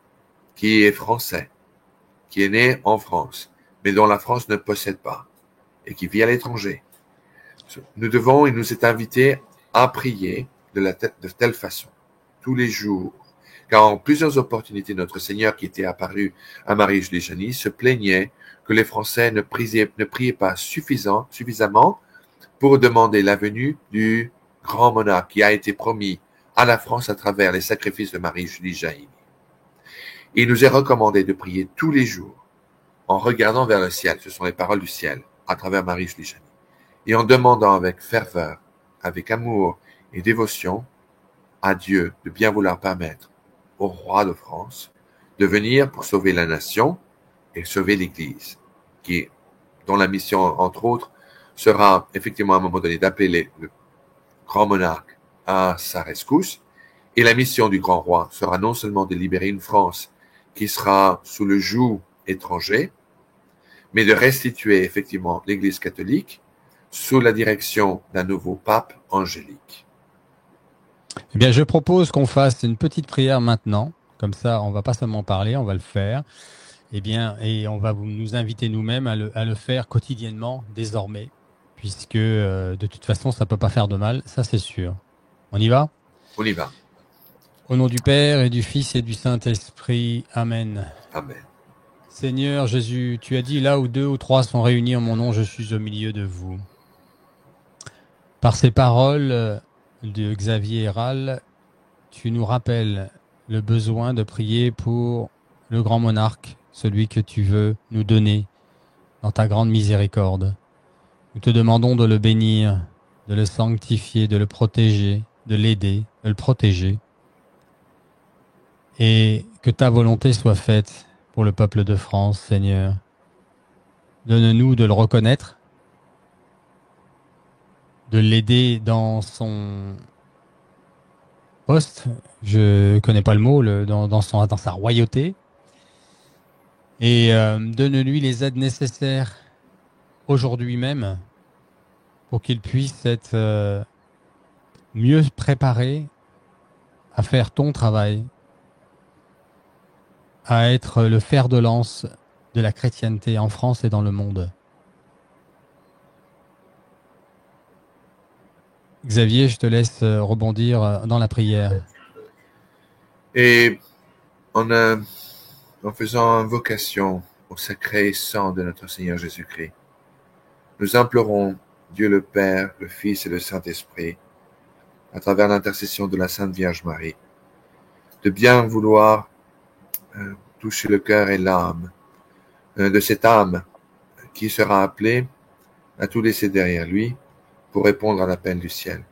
qui est français, qui est né en France, mais dont la France ne possède pas, et qui vit à l'étranger, Nous devons, il nous est invité à prier de telle façon, tous les jours. Car en plusieurs opportunités, notre Seigneur qui était apparu à Marie-Julie Janis se plaignait que les Français ne priaient pas suffisamment pour demander la venue du grand monarque qui a été promis à la France à travers les sacrifices de Marie-Julie Janis. Il nous est recommandé de prier tous les jours en regardant vers le ciel, ce sont les paroles du ciel, à travers Marie-Julie Janis, et en demandant avec ferveur, avec amour et dévotion à Dieu de bien vouloir permettre au roi de France de venir pour sauver la nation et sauver l'Église, dont la mission, entre autres, sera effectivement à un moment donné d'appeler le grand monarque à sa rescousse, et la mission du grand roi sera non seulement de libérer une France qui sera sous le joug étranger, mais de restituer effectivement l'Église catholique sous la direction d'un nouveau pape angélique. Eh bien, je propose qu'on fasse une petite prière maintenant. Comme ça, on va pas seulement parler, on va le faire. Eh bien, et on va nous inviter nous-mêmes à le faire quotidiennement, désormais, puisque de toute façon, ça peut pas faire de mal, ça c'est sûr. On y va? On y va. Au nom du Père et du Fils et du Saint-Esprit. Amen. Amen. Seigneur Jésus, tu as dit, là où 2 ou 3 sont réunis en mon nom, je suis au milieu de vous. Par ces paroles de Xavier Héral, tu nous rappelles le besoin de prier pour le grand monarque, celui que tu veux nous donner dans ta grande miséricorde. Nous te demandons de le bénir, de le sanctifier, de le protéger, de l'aider, de le protéger. Et que ta volonté soit faite pour le peuple de France, Seigneur. Donne-nous de le reconnaître, de l'aider dans son poste, je connais pas le mot, dans sa royauté, et donne-lui les aides nécessaires aujourd'hui même pour qu'il puisse être mieux préparé à faire ton travail, à être le fer de lance de la chrétienté en France et dans le monde. Xavier, je te laisse rebondir dans la prière. Et en faisant invocation au sacré sang de notre Seigneur Jésus-Christ, nous implorons Dieu le Père, le Fils et le Saint-Esprit, à travers l'intercession de la Sainte Vierge Marie, de bien vouloir toucher le cœur et l'âme de cette âme qui sera appelée à tout laisser derrière lui pour répondre à l'appel du ciel.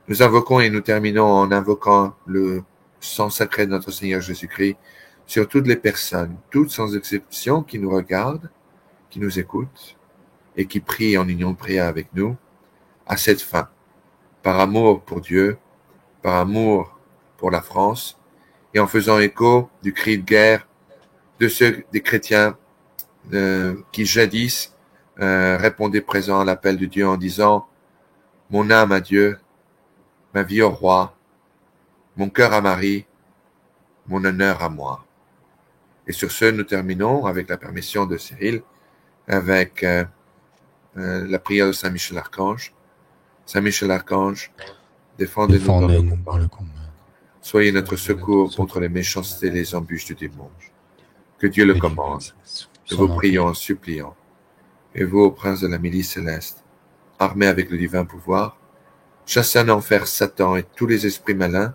Nous invoquons et nous terminons en invoquant le sang sacré de notre Seigneur Jésus-Christ sur toutes les personnes, toutes sans exception, qui nous regardent, qui nous écoutent et qui prient en union de prière avec nous à cette fin, par amour pour Dieu, par amour pour la France et en faisant écho du cri de guerre des chrétiens qui jadis répondaient présent à l'appel de Dieu en disant « Mon âme à Dieu, ma vie au roi, mon cœur à Marie, mon honneur à moi. » Et sur ce, nous terminons, avec la permission de Cyril, avec la prière de Saint Michel Archange. Saint Michel Archange, défendez-nous dans le combat. Soyez notre secours contre les méchancetés et les embûches du démon. Que Dieu le commande. Nous vous prions en suppliant. Et vous, ô prince de la milice céleste, armés avec le divin pouvoir, chassez en enfer Satan et tous les esprits malins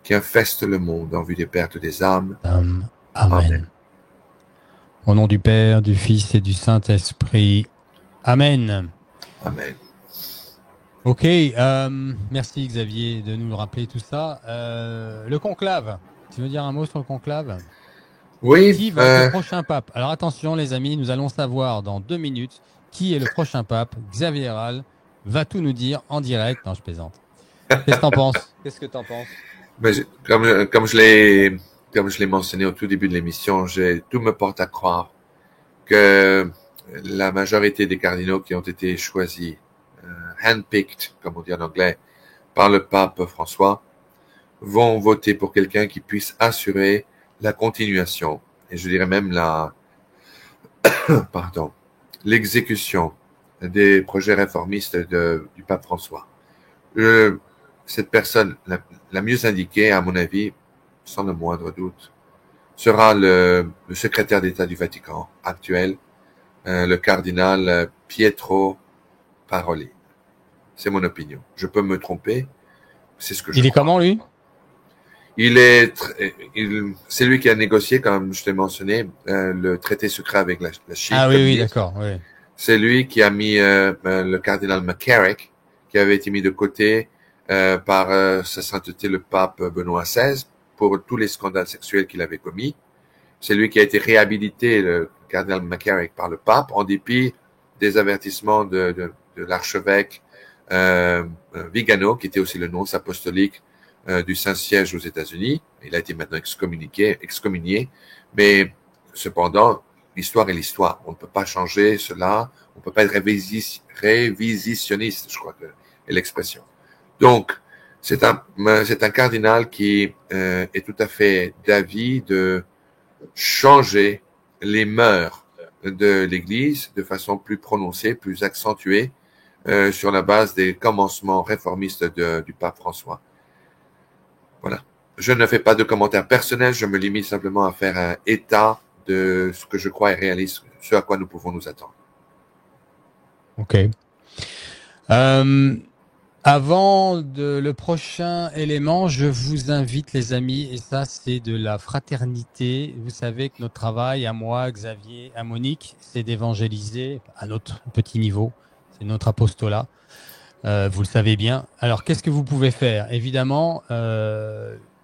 qui infestent le monde en vue des pertes des âmes. Amen. Amen. Au nom du Père, du Fils et du Saint-Esprit. Amen. Amen. Ok, merci Xavier de nous rappeler tout ça. Le conclave, tu veux dire un mot sur le conclave? Oui. Qui va être le prochain pape? Alors attention les amis, nous allons savoir dans 2 minutes qui est le prochain pape. Xavier Héral va tout nous dire en direct. Non, je plaisante. Qu'est-ce que t'en penses? Qu'est-ce que t'en penses? Comme je l'ai mentionné au tout début de l'émission, tout me porte à croire que la majorité des cardinaux qui ont été choisis, handpicked, comme on dit en anglais, par le pape François, vont voter pour quelqu'un qui puisse assurer la continuation, et je dirais même l'exécution des projets réformistes du pape François. Cette personne la mieux indiquée, à mon avis, sans le moindre doute, sera le secrétaire d'État du Vatican actuel, le cardinal Pietro Parolin. C'est mon opinion. Je peux me tromper, c'est ce que je crois. Il est comment, lui? C'est lui qui a négocié, comme je t'ai mentionné, le traité secret avec la Chine. Ah oui, d'accord. Oui. C'est lui qui a mis le cardinal McCarrick, qui avait été mis de côté par sa sainteté le pape Benoît XVI pour tous les scandales sexuels qu'il avait commis. C'est lui qui a été réhabilité, le cardinal McCarrick, par le pape, en dépit des avertissements de l'archevêque Vigano, qui était aussi le nonce apostolique du Saint-Siège aux États-Unis. Il a été maintenant excommunié, mais cependant, l'histoire est l'histoire. On ne peut pas changer cela. On ne peut pas être révisionniste, je crois que est l'expression. Donc, c'est un cardinal qui est tout à fait d'avis de changer les mœurs de l'Église de façon plus prononcée, plus accentuée, sur la base des commencements réformistes du pape François. Voilà. Je ne fais pas de commentaires personnels, je me limite simplement à faire un état de ce que je crois est réaliste, ce à quoi nous pouvons nous attendre. Ok. Avant le prochain élément, je vous invite, les amis, et ça c'est de la fraternité. Vous savez que notre travail, à moi, à Xavier, à Monique, c'est d'évangéliser à notre petit niveau. C'est notre apostolat. Vous le savez bien. Alors, qu'est-ce que vous pouvez faire? Évidemment,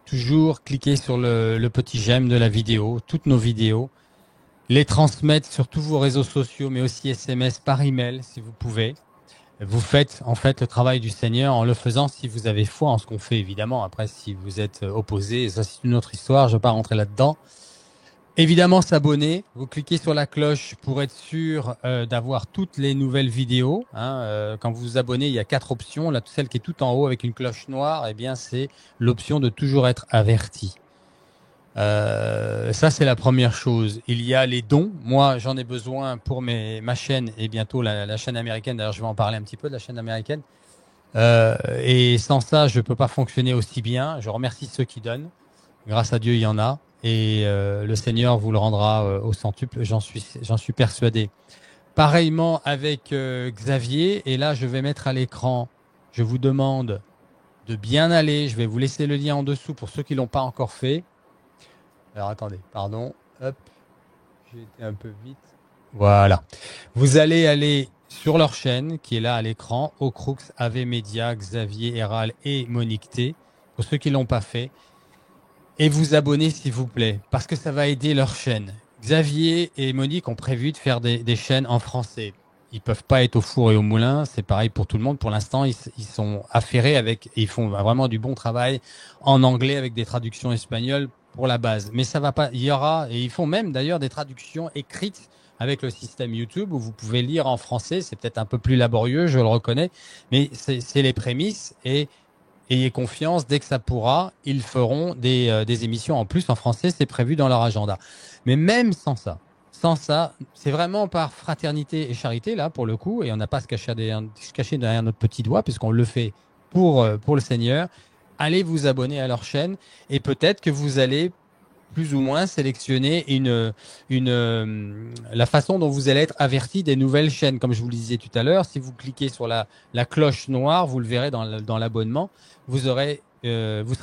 toujours cliquer sur le petit j'aime de la vidéo, toutes nos vidéos, les transmettre sur tous vos réseaux sociaux, mais aussi SMS par email, si vous pouvez. Vous faites en fait le travail du Seigneur en le faisant si vous avez foi en ce qu'on fait, évidemment. Après, si vous êtes opposé, ça c'est une autre histoire, je ne vais pas rentrer là-dedans. Évidemment, s'abonner. Vous cliquez sur la cloche pour être sûr d'avoir toutes les nouvelles vidéos. Quand vous vous abonnez, il y a 4 options. Là, celle qui est tout en haut avec une cloche noire, eh bien, c'est l'option de toujours être averti. Ça, c'est la première chose. Il y a les dons. Moi, j'en ai besoin pour ma chaîne et bientôt la chaîne américaine. D'ailleurs, je vais en parler un petit peu de la chaîne américaine. Et sans ça, je ne peux pas fonctionner aussi bien. Je remercie ceux qui donnent. Grâce à Dieu, il y en a. Et le Seigneur vous le rendra au centuple, j'en suis persuadé. Pareillement avec Xavier. Et là, je vais mettre à l'écran. Je vous demande de bien aller. Je vais vous laisser le lien en dessous pour ceux qui ne l'ont pas encore fait. Alors, attendez, pardon. Hop, j'ai été un peu vite. Voilà. Vous allez aller sur leur chaîne, qui est là à l'écran, Ocrux, Ave Media, Xavier Héral et Monique T, pour ceux qui ne l'ont pas fait. Et vous abonner, s'il vous plaît, parce que ça va aider leur chaîne. Xavier et Monique ont prévu de faire des chaînes en français. Ils peuvent pas être au four et au moulin, c'est pareil pour tout le monde. Pour l'instant, ils sont affairés ils font vraiment du bon travail en anglais avec des traductions espagnoles pour la base. Mais ça va pas, il y aura, et ils font même d'ailleurs des traductions écrites avec le système YouTube où vous pouvez lire en français. C'est peut-être un peu plus laborieux, je le reconnais, mais c'est les prémices et ayez confiance, dès que ça pourra, ils feront des émissions en plus en français, c'est prévu dans leur agenda. Mais même sans ça, c'est vraiment par fraternité et charité, là, pour le coup, et on n'a pas à se cacher derrière notre petit doigt, puisqu'on le fait pour le Seigneur. Allez vous abonner à leur chaîne, et peut-être que vous allez plus ou moins sélectionner la façon dont vous allez être averti des nouvelles chaînes. Comme je vous le disais tout à l'heure, si vous cliquez sur la cloche noire, vous le verrez dans l'abonnement, vous serez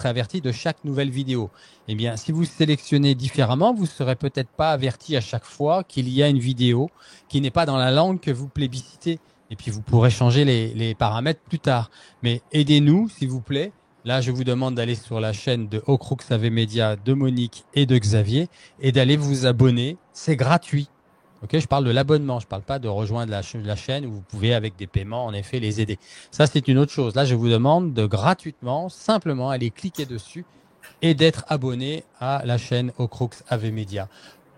averti de chaque nouvelle vidéo. Eh bien, si vous sélectionnez différemment, vous ne serez peut-être pas averti à chaque fois qu'il y a une vidéo qui n'est pas dans la langue que vous plébiscitez. Et puis, vous pourrez changer les paramètres plus tard. Mais aidez-nous, s'il vous plaît. Là, je vous demande d'aller sur la chaîne de Ocrux Ave Media, de Monique et de Xavier et d'aller vous abonner. C'est gratuit. Ok, je parle de l'abonnement. Je ne parle pas de rejoindre la chaîne où vous pouvez, avec des paiements, en effet, les aider. Ça, c'est une autre chose. Là, je vous demande de gratuitement, simplement, aller cliquer dessus et d'être abonné à la chaîne Ocrux Ave Media.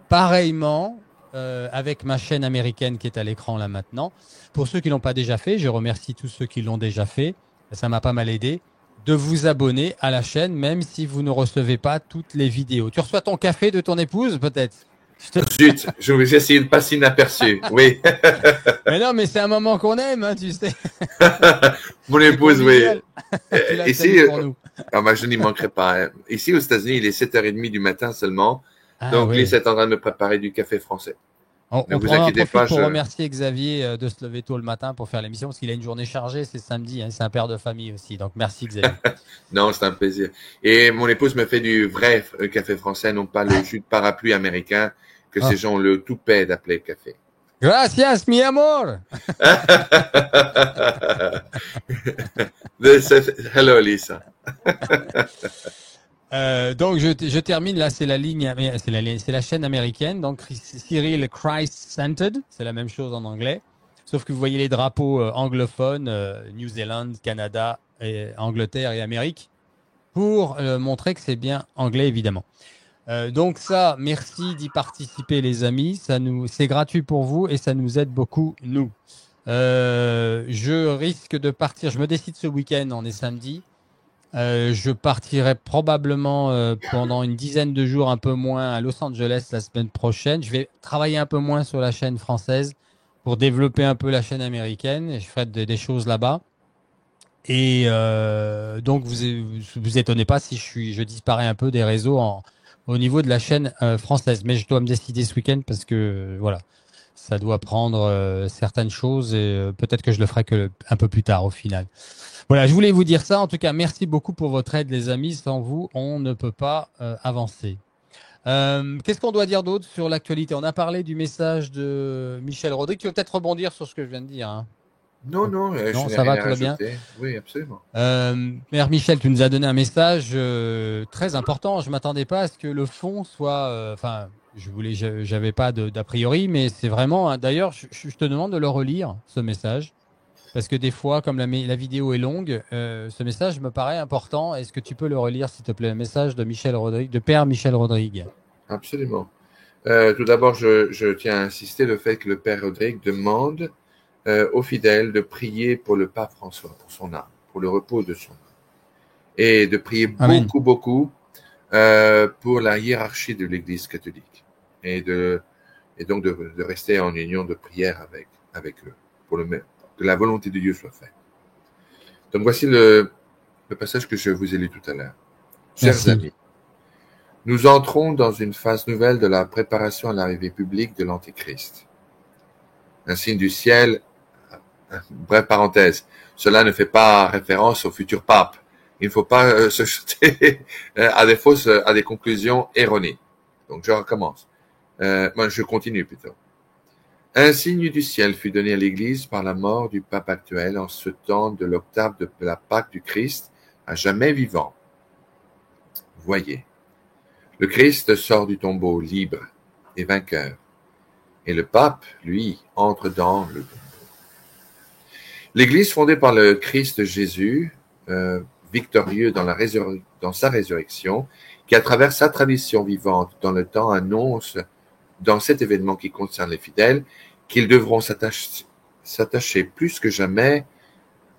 Pareillement, avec ma chaîne américaine qui est à l'écran là maintenant. Pour ceux qui ne l'ont pas déjà fait, je remercie tous ceux qui l'ont déjà fait. Ça m'a pas mal aidé. De vous abonner à la chaîne, même si vous ne recevez pas toutes les vidéos. Tu reçois ton café de ton épouse, peut-être? Zut, je vais essayer de passer inaperçu. Oui. Mais non, mais c'est un moment qu'on aime, hein, tu sais. Mon C'est épouse, oui. convivial. Tu l'as Ici, salué pour nous. je n'y manquerai pas. Hein. Ici, aux États-Unis, il est 7h30 du matin seulement. Ah Donc, Lise ouais. est en train de me préparer du café français. Ne On vous en inquiétez profite pas, pour je... remercier Xavier de se lever tôt le matin pour faire l'émission parce qu'il a une journée chargée, c'est samedi, hein, c'est un père de famille aussi. Donc merci Xavier. Non, c'est un plaisir. Et mon épouse me fait du vrai café français, non pas le jus de parapluie américain que Oh. ces gens ont le toupet d'appeler café. Gracias, mi amor. Hello, Lisa. Donc je termine là, c'est la ligne, c'est la chaîne américaine, donc Cyril Christ-centered, c'est la même chose en anglais, sauf que vous voyez les drapeaux anglophones, New Zealand, Canada, Angleterre et Amérique, pour montrer que c'est bien anglais évidemment. Donc ça, merci d'y participer les amis, c'est gratuit pour vous et ça nous aide beaucoup nous. Je risque de partir, je me décide ce week-end, on est samedi. Je partirai probablement pendant une dizaine de jours, un peu moins, à Los Angeles la semaine prochaine. Je vais travailler un peu moins sur la chaîne française pour développer un peu la chaîne américaine. Et je ferai des choses là-bas. Et donc, vous étonnez pas si je disparais un peu des réseaux au niveau de la chaîne française. Mais je dois me décider ce week-end parce que voilà, ça doit prendre certaines choses et peut-être que je le ferai un peu plus tard au final. Voilà, je voulais vous dire ça. En tout cas, merci beaucoup pour votre aide, les amis. Sans vous, on ne peut pas avancer. Qu'est-ce qu'on doit dire d'autre sur l'actualité? On a parlé du message de Michel Rodrigue. Tu veux peut-être rebondir sur ce que je viens de dire, hein? Non, non, je Non, n'ai ça rien va, à tout va bien. rajouter. Oui, absolument. Mère Michel, tu nous as donné un message très important. Je m'attendais pas à ce que le fond soit. Enfin, j'avais pas d'a priori, mais c'est vraiment. D'ailleurs, je te demande de le relire, ce message. Parce que des fois, comme la vidéo est longue, ce message me paraît important. Est-ce que tu peux le relire, s'il te plaît? Un message de Michel Rodrigue, de Père Michel Rodrigue. Absolument. Tout d'abord, je tiens à insister le fait que le Père Rodrigue demande aux fidèles de prier pour le pape François, pour son âme, pour le repos de son âme. Et de prier Amen. beaucoup, beaucoup pour la hiérarchie de l'Église catholique. Et donc de rester en union de prière avec eux, pour que la volonté de Dieu soit faite. Donc voici le passage que je vous ai lu tout à l'heure. Chers Merci. amis, nous entrons dans une phase nouvelle de la préparation à l'arrivée publique de l'Antéchrist. Un signe du ciel, bref parenthèse, cela ne fait pas référence au futur pape. Il ne faut pas se jeter à des conclusions erronées. Donc je recommence. Je continue plutôt. Un signe du ciel fut donné à l'Église par la mort du pape actuel en ce temps de l'octave de la Pâque du Christ, à jamais vivant. Voyez, le Christ sort du tombeau libre et vainqueur, et le pape, lui, entre dans le tombeau. L'Église fondée par le Christ Jésus, victorieux dans sa résurrection, qui à travers sa tradition vivante dans le temps annonce dans cet événement qui concerne les fidèles, qu'ils devront s'attacher plus que jamais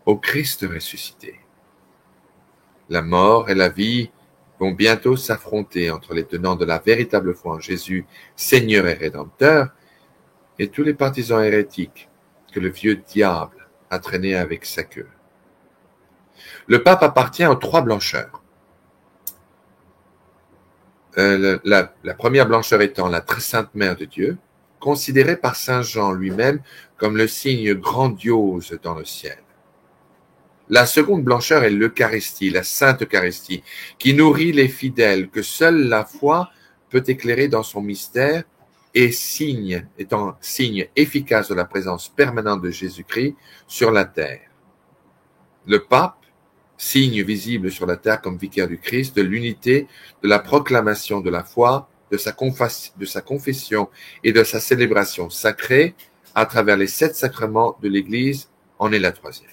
au Christ ressuscité. La mort et la vie vont bientôt s'affronter entre les tenants de la véritable foi en Jésus, Seigneur et Rédempteur, et tous les partisans hérétiques que le vieux diable a traînés avec sa queue. Le pape appartient aux trois blancheurs. La première blancheur étant la très sainte mère de Dieu, considérée par saint Jean lui-même comme le signe grandiose dans le ciel. La seconde blancheur est l'Eucharistie, la Sainte Eucharistie, qui nourrit les fidèles, que seule la foi peut éclairer dans son mystère et étant signe efficace de la présence permanente de Jésus-Christ sur la terre. Le pape, signe visible sur la terre comme vicaire du Christ, de l'unité, de la proclamation de la foi, de sa confession et de sa célébration sacrée à travers les 7 sacrements de l'Église, en est la troisième.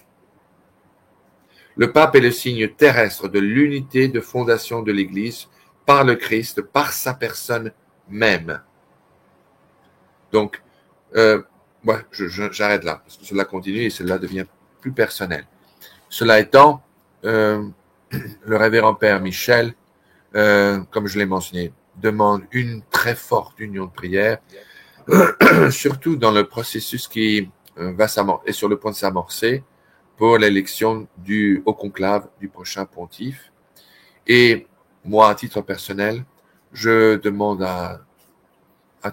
Le pape est le signe terrestre de l'unité de fondation de l'Église par le Christ, par sa personne même. Donc, j'arrête là, parce que cela continue et cela devient plus personnel. Cela étant, le révérend Père Michel, comme je l'ai mentionné demande une très forte union de prière, surtout dans le processus qui va s'amorcer, est sur le point de s'amorcer pour l'élection au conclave du prochain pontife. Et moi, à titre personnel, je demande à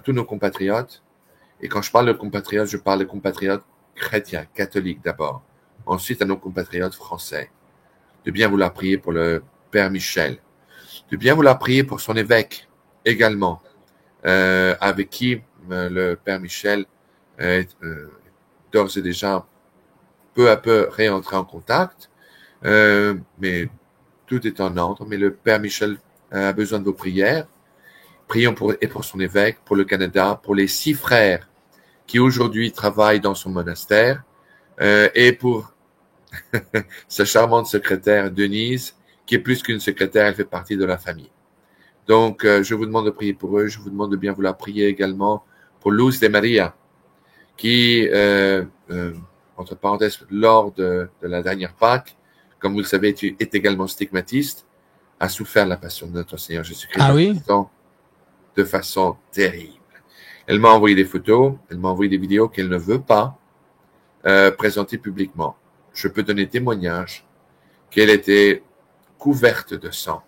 tous nos compatriotes, et quand je parle de compatriotes, je parle de compatriotes chrétiens, catholiques d'abord, ensuite à nos compatriotes français, de bien vouloir prier pour le Père Michel, de bien vouloir prier pour son évêque également, avec qui le Père Michel est d'ores et déjà peu à peu réentré en contact, mais tout est en ordre. Mais le Père Michel a besoin de vos prières. Prions pour son évêque, pour le Canada, pour les 6 frères qui aujourd'hui travaillent dans son monastère, et pour sa charmante secrétaire Denise, qui est plus qu'une secrétaire, elle fait partie de la famille. Donc, je vous demande de prier pour eux. Je vous demande de bien vouloir prier également pour Luz de Maria, qui, entre parenthèses, lors de la dernière Pâques, comme vous le savez, est également stigmatiste, a souffert de la passion de notre Seigneur Jésus-Christ de façon terrible. Elle m'a envoyé des photos, elle m'a envoyé des vidéos qu'elle ne veut pas présenter publiquement. Je peux donner témoignage qu'elle était couverte de sang.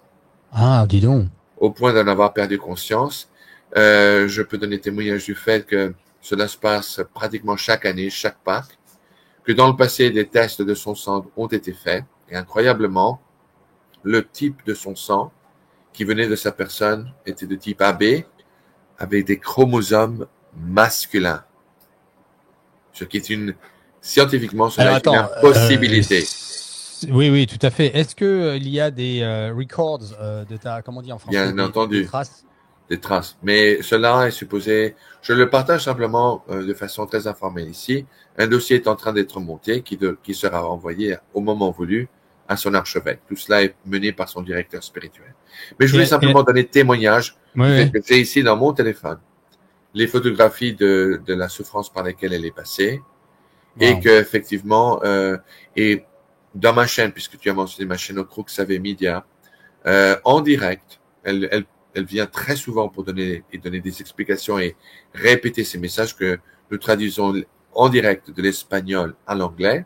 Ah, dis donc. Au point d'en avoir perdu conscience. Je peux donner témoignage du fait que cela se passe pratiquement chaque année, chaque Pâques, que dans le passé, des tests de son sang ont été faits, et incroyablement, le type de son sang qui venait de sa personne était de type AB, avec des chromosomes masculins. Ce qui est scientifiquement, cela est une impossibilité. Oui, tout à fait. Est-ce que il y a des records de comment on dit en français? Bien entendu. Des traces. Des traces. Mais cela est supposé, je le partage simplement de façon très informelle ici. Un dossier est en train d'être monté qui sera envoyé au moment voulu à son archevêque. Tout cela est mené par son directeur spirituel. Mais je voulais simplement donner témoignage du fait que j'ai ici dans mon téléphone les photographies de la souffrance par laquelle elle est passée, et que effectivement, et dans ma chaîne, puisque tu as mentionné ma chaîne au Crux Ave Media, en direct, elle vient très souvent pour donner des explications et répéter ces messages que nous traduisons en direct de l'espagnol à l'anglais.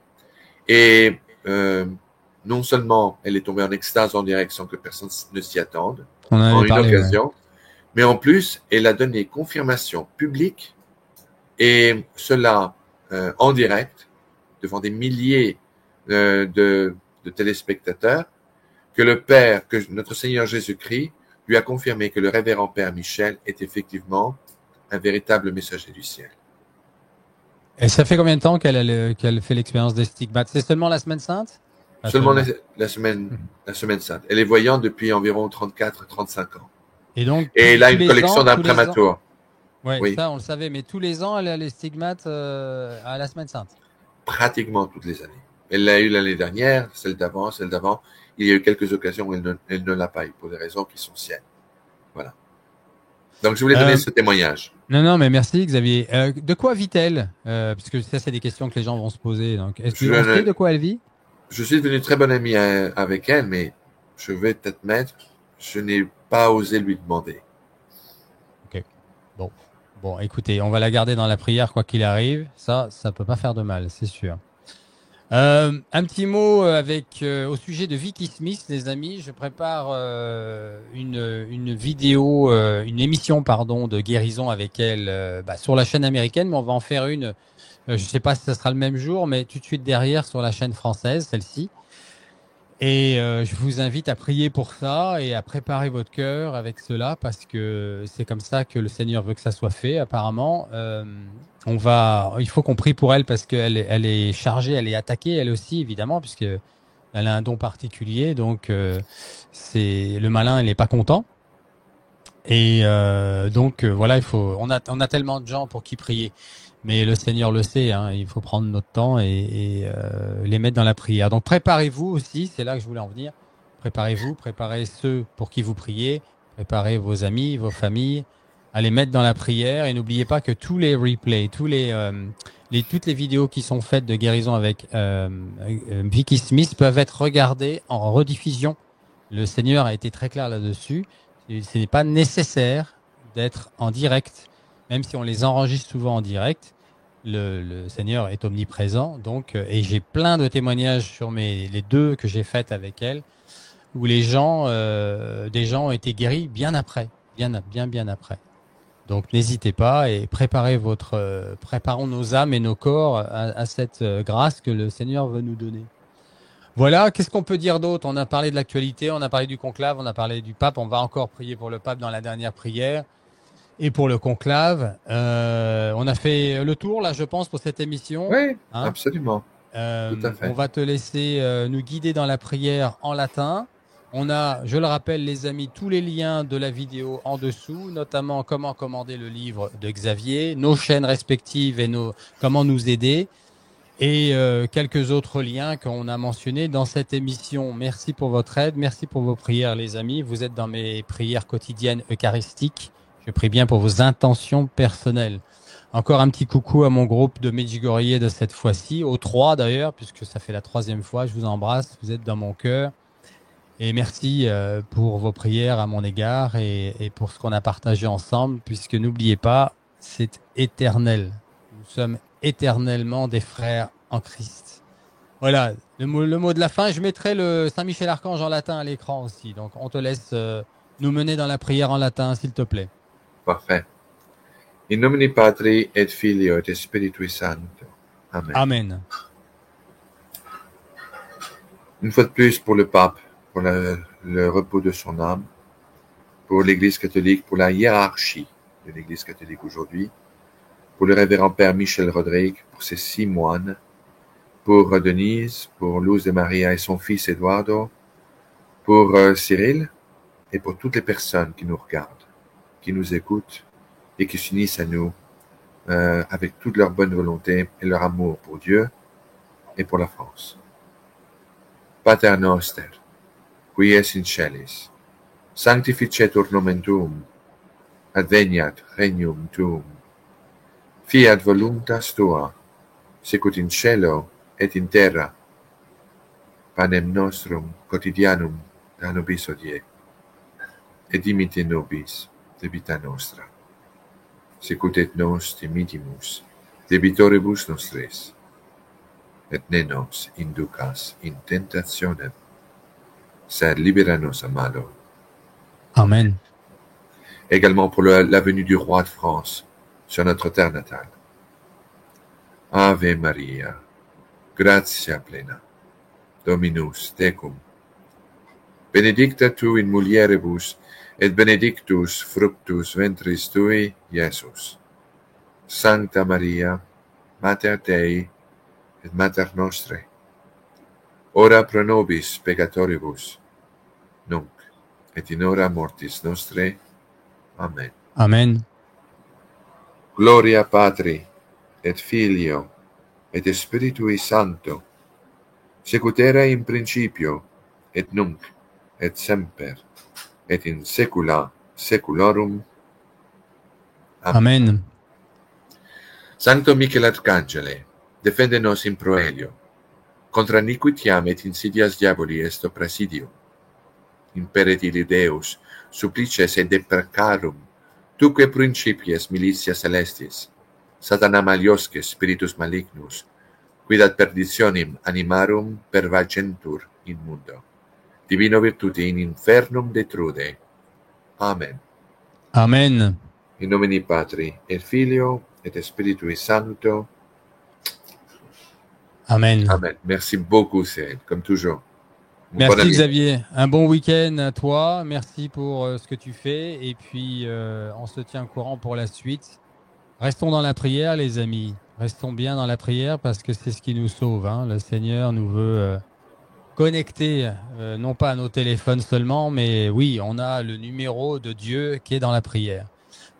Et non seulement elle est tombée en extase en direct sans que personne ne s'y attende, en une occasion, mais en plus, elle a donné confirmation publique, et cela en direct, devant des milliers de téléspectateurs, que notre Seigneur Jésus-Christ lui a confirmé que le révérend Père Michel est effectivement un véritable messager du ciel. Et ça fait combien de temps qu'elle fait l'expérience des stigmates? C'est seulement la semaine sainte? Seulement la semaine sainte. Elle est voyante depuis environ 34-35 ans. Et donc, elle a une collection d'imprimaturs. Oui, ça on le savait, mais tous les ans, elle a les stigmates à la semaine sainte. Pratiquement toutes les années. Elle l'a eu l'année dernière, celle d'avant. Il y a eu quelques occasions où elle ne l'a pas eu pour des raisons qui sont siennes. Voilà. Donc, je voulais donner ce témoignage. Non, mais merci Xavier. De quoi vit-elle puisque ça, c'est des questions que les gens vont se poser. Donc, est-ce que vous savez de quoi elle vit? Je suis devenu très bon ami avec elle, mais je vais t'admettre, je n'ai pas osé lui demander. Ok. Bon, écoutez, on va la garder dans la prière quoi qu'il arrive. Ça peut pas faire de mal, c'est sûr. Un petit mot au sujet de Vicky Smith, les amis. Je prépare une vidéo, une émission de guérison avec elle sur la chaîne américaine, mais on va en faire une. Je sais pas si ça sera le même jour, mais tout de suite derrière sur la chaîne française, celle-ci. Et je vous invite à prier pour ça et à préparer votre cœur avec cela, parce que c'est comme ça que le Seigneur veut que ça soit fait. Apparemment, il faut qu'on prie pour elle parce qu'elle est chargée, elle est attaquée, elle aussi évidemment, puisque elle a un don particulier. Donc le malin, il n'est pas content. Et voilà, on a tellement de gens pour qui prier. Mais le Seigneur le sait, hein, il faut prendre notre temps et les mettre dans la prière. Donc préparez-vous aussi, c'est là que je voulais en venir. Préparez-vous, préparez ceux pour qui vous priez, préparez vos amis, vos familles, à les mettre dans la prière. Et n'oubliez pas que tous les replays, toutes les vidéos qui sont faites de guérison avec Vicky Smith peuvent être regardées en rediffusion. Le Seigneur a été très clair là-dessus. Ce n'est pas nécessaire d'être en direct, même si on les enregistre souvent en direct. Le Seigneur est omniprésent, donc, et j'ai plein de témoignages sur les deux que j'ai faites avec elle, où des gens ont été guéris bien après, bien après. Donc n'hésitez pas et préparons nos âmes et nos corps à cette grâce que le Seigneur veut nous donner. Voilà, qu'est-ce qu'on peut dire d'autre? On a parlé de l'actualité, on a parlé du conclave, on a parlé du pape. On va encore prier pour le pape dans la dernière prière et pour le conclave. On a fait le tour, là, je pense, pour cette émission. Oui, Hein, absolument. Tout à fait. on va te laisser nous guider dans la prière en latin. On a, je le rappelle, les amis, tous les liens de la vidéo en dessous, notamment comment commander le livre de Xavier, nos chaînes respectives et comment nous aider. Et quelques autres liens qu'on a mentionnés dans cette émission. Merci pour votre aide, merci pour vos prières, les amis. Vous êtes dans mes prières quotidiennes eucharistiques. Je prie bien pour vos intentions personnelles. Encore un petit coucou à mon groupe de Medjugorje de cette fois-ci, aux 3 d'ailleurs, puisque ça fait la 3e fois. Je vous embrasse, vous êtes dans mon cœur. Et merci pour vos prières à mon égard et pour ce qu'on a partagé ensemble, puisque n'oubliez pas, c'est éternel. Nous sommes éternellement des frères en Christ. Voilà, le mot de la fin. Je mettrai le Saint-Michel-Archange en latin à l'écran aussi. Donc, on te laisse nous mener dans la prière en latin, s'il te plaît. Parfait. In nomine Patri et Filio et Spiritui Sancto. Amen. Amen. Une fois de plus pour le pape, pour le repos de son âme, pour l'Église catholique, pour la hiérarchie de l'Église catholique aujourd'hui, pour le révérend Père Michel Rodrigue, pour ses 6 moines, pour Denise, pour Luz de Maria et son fils Eduardo, pour Cyril et pour toutes les personnes qui nous regardent, qui nous écoutent et qui s'unissent à nous avec toute leur bonne volonté et leur amour pour Dieu et pour la France. Pater noster, qui es in celis, sanctificetur nomen tuum, adveniat regnum tuum, fiat voluntas tua, sicut in cielo et in terra. Panem nostrum quotidianum da nobis hodie, et dimitte nobis debita nostra, sicut et nos dimittimus debitoribus nostris, et ne nos inducas in tentationem, sed libera nos a malo. Amen. Également pour la venue du roi de France sur notre terre natale. Ave Maria, gratia plena, Dominus tecum, benedicta tu in mulieribus, et benedictus fructus ventris tui, Iesus. Sancta Maria, Mater Dei, et Mater Nostre, ora pro nobis peccatoribus, nunc, et in hora mortis nostre. Amen. Amen. Gloria Patri, et Filio, et Spiritui Sancto, sicut erat in principio, et nunc, et semper, et in saecula saeculorum. Amen. Sancto Michael Arcangele, defende nos in proelio, contra iniquitiam et insidias diaboli est presidio. Imperit Deus, supplices et deprecarum, tuque principies militia celestis, Satana maliosque spiritus malignus, quid ad perditionem animarum pervagentur in mundo. Divino virtute in infernum detrude. Amen. Amen. In nomine Patri, et Filio, et Spiritui Sancto. Amen. Amen. Merci beaucoup, Cyril, comme toujours. Merci Xavier. Un bon week-end à toi. Merci pour ce que tu fais. Et puis, on se tient au courant pour la suite. Restons dans la prière, les amis. Restons bien dans la prière parce que c'est ce qui nous sauve. Hein. Le Seigneur nous veut connecter, non pas à nos téléphones seulement, mais oui, on a le numéro de Dieu qui est dans la prière.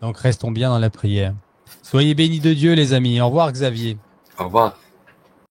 Donc, restons bien dans la prière. Soyez bénis de Dieu, les amis. Au revoir, Xavier. Au revoir.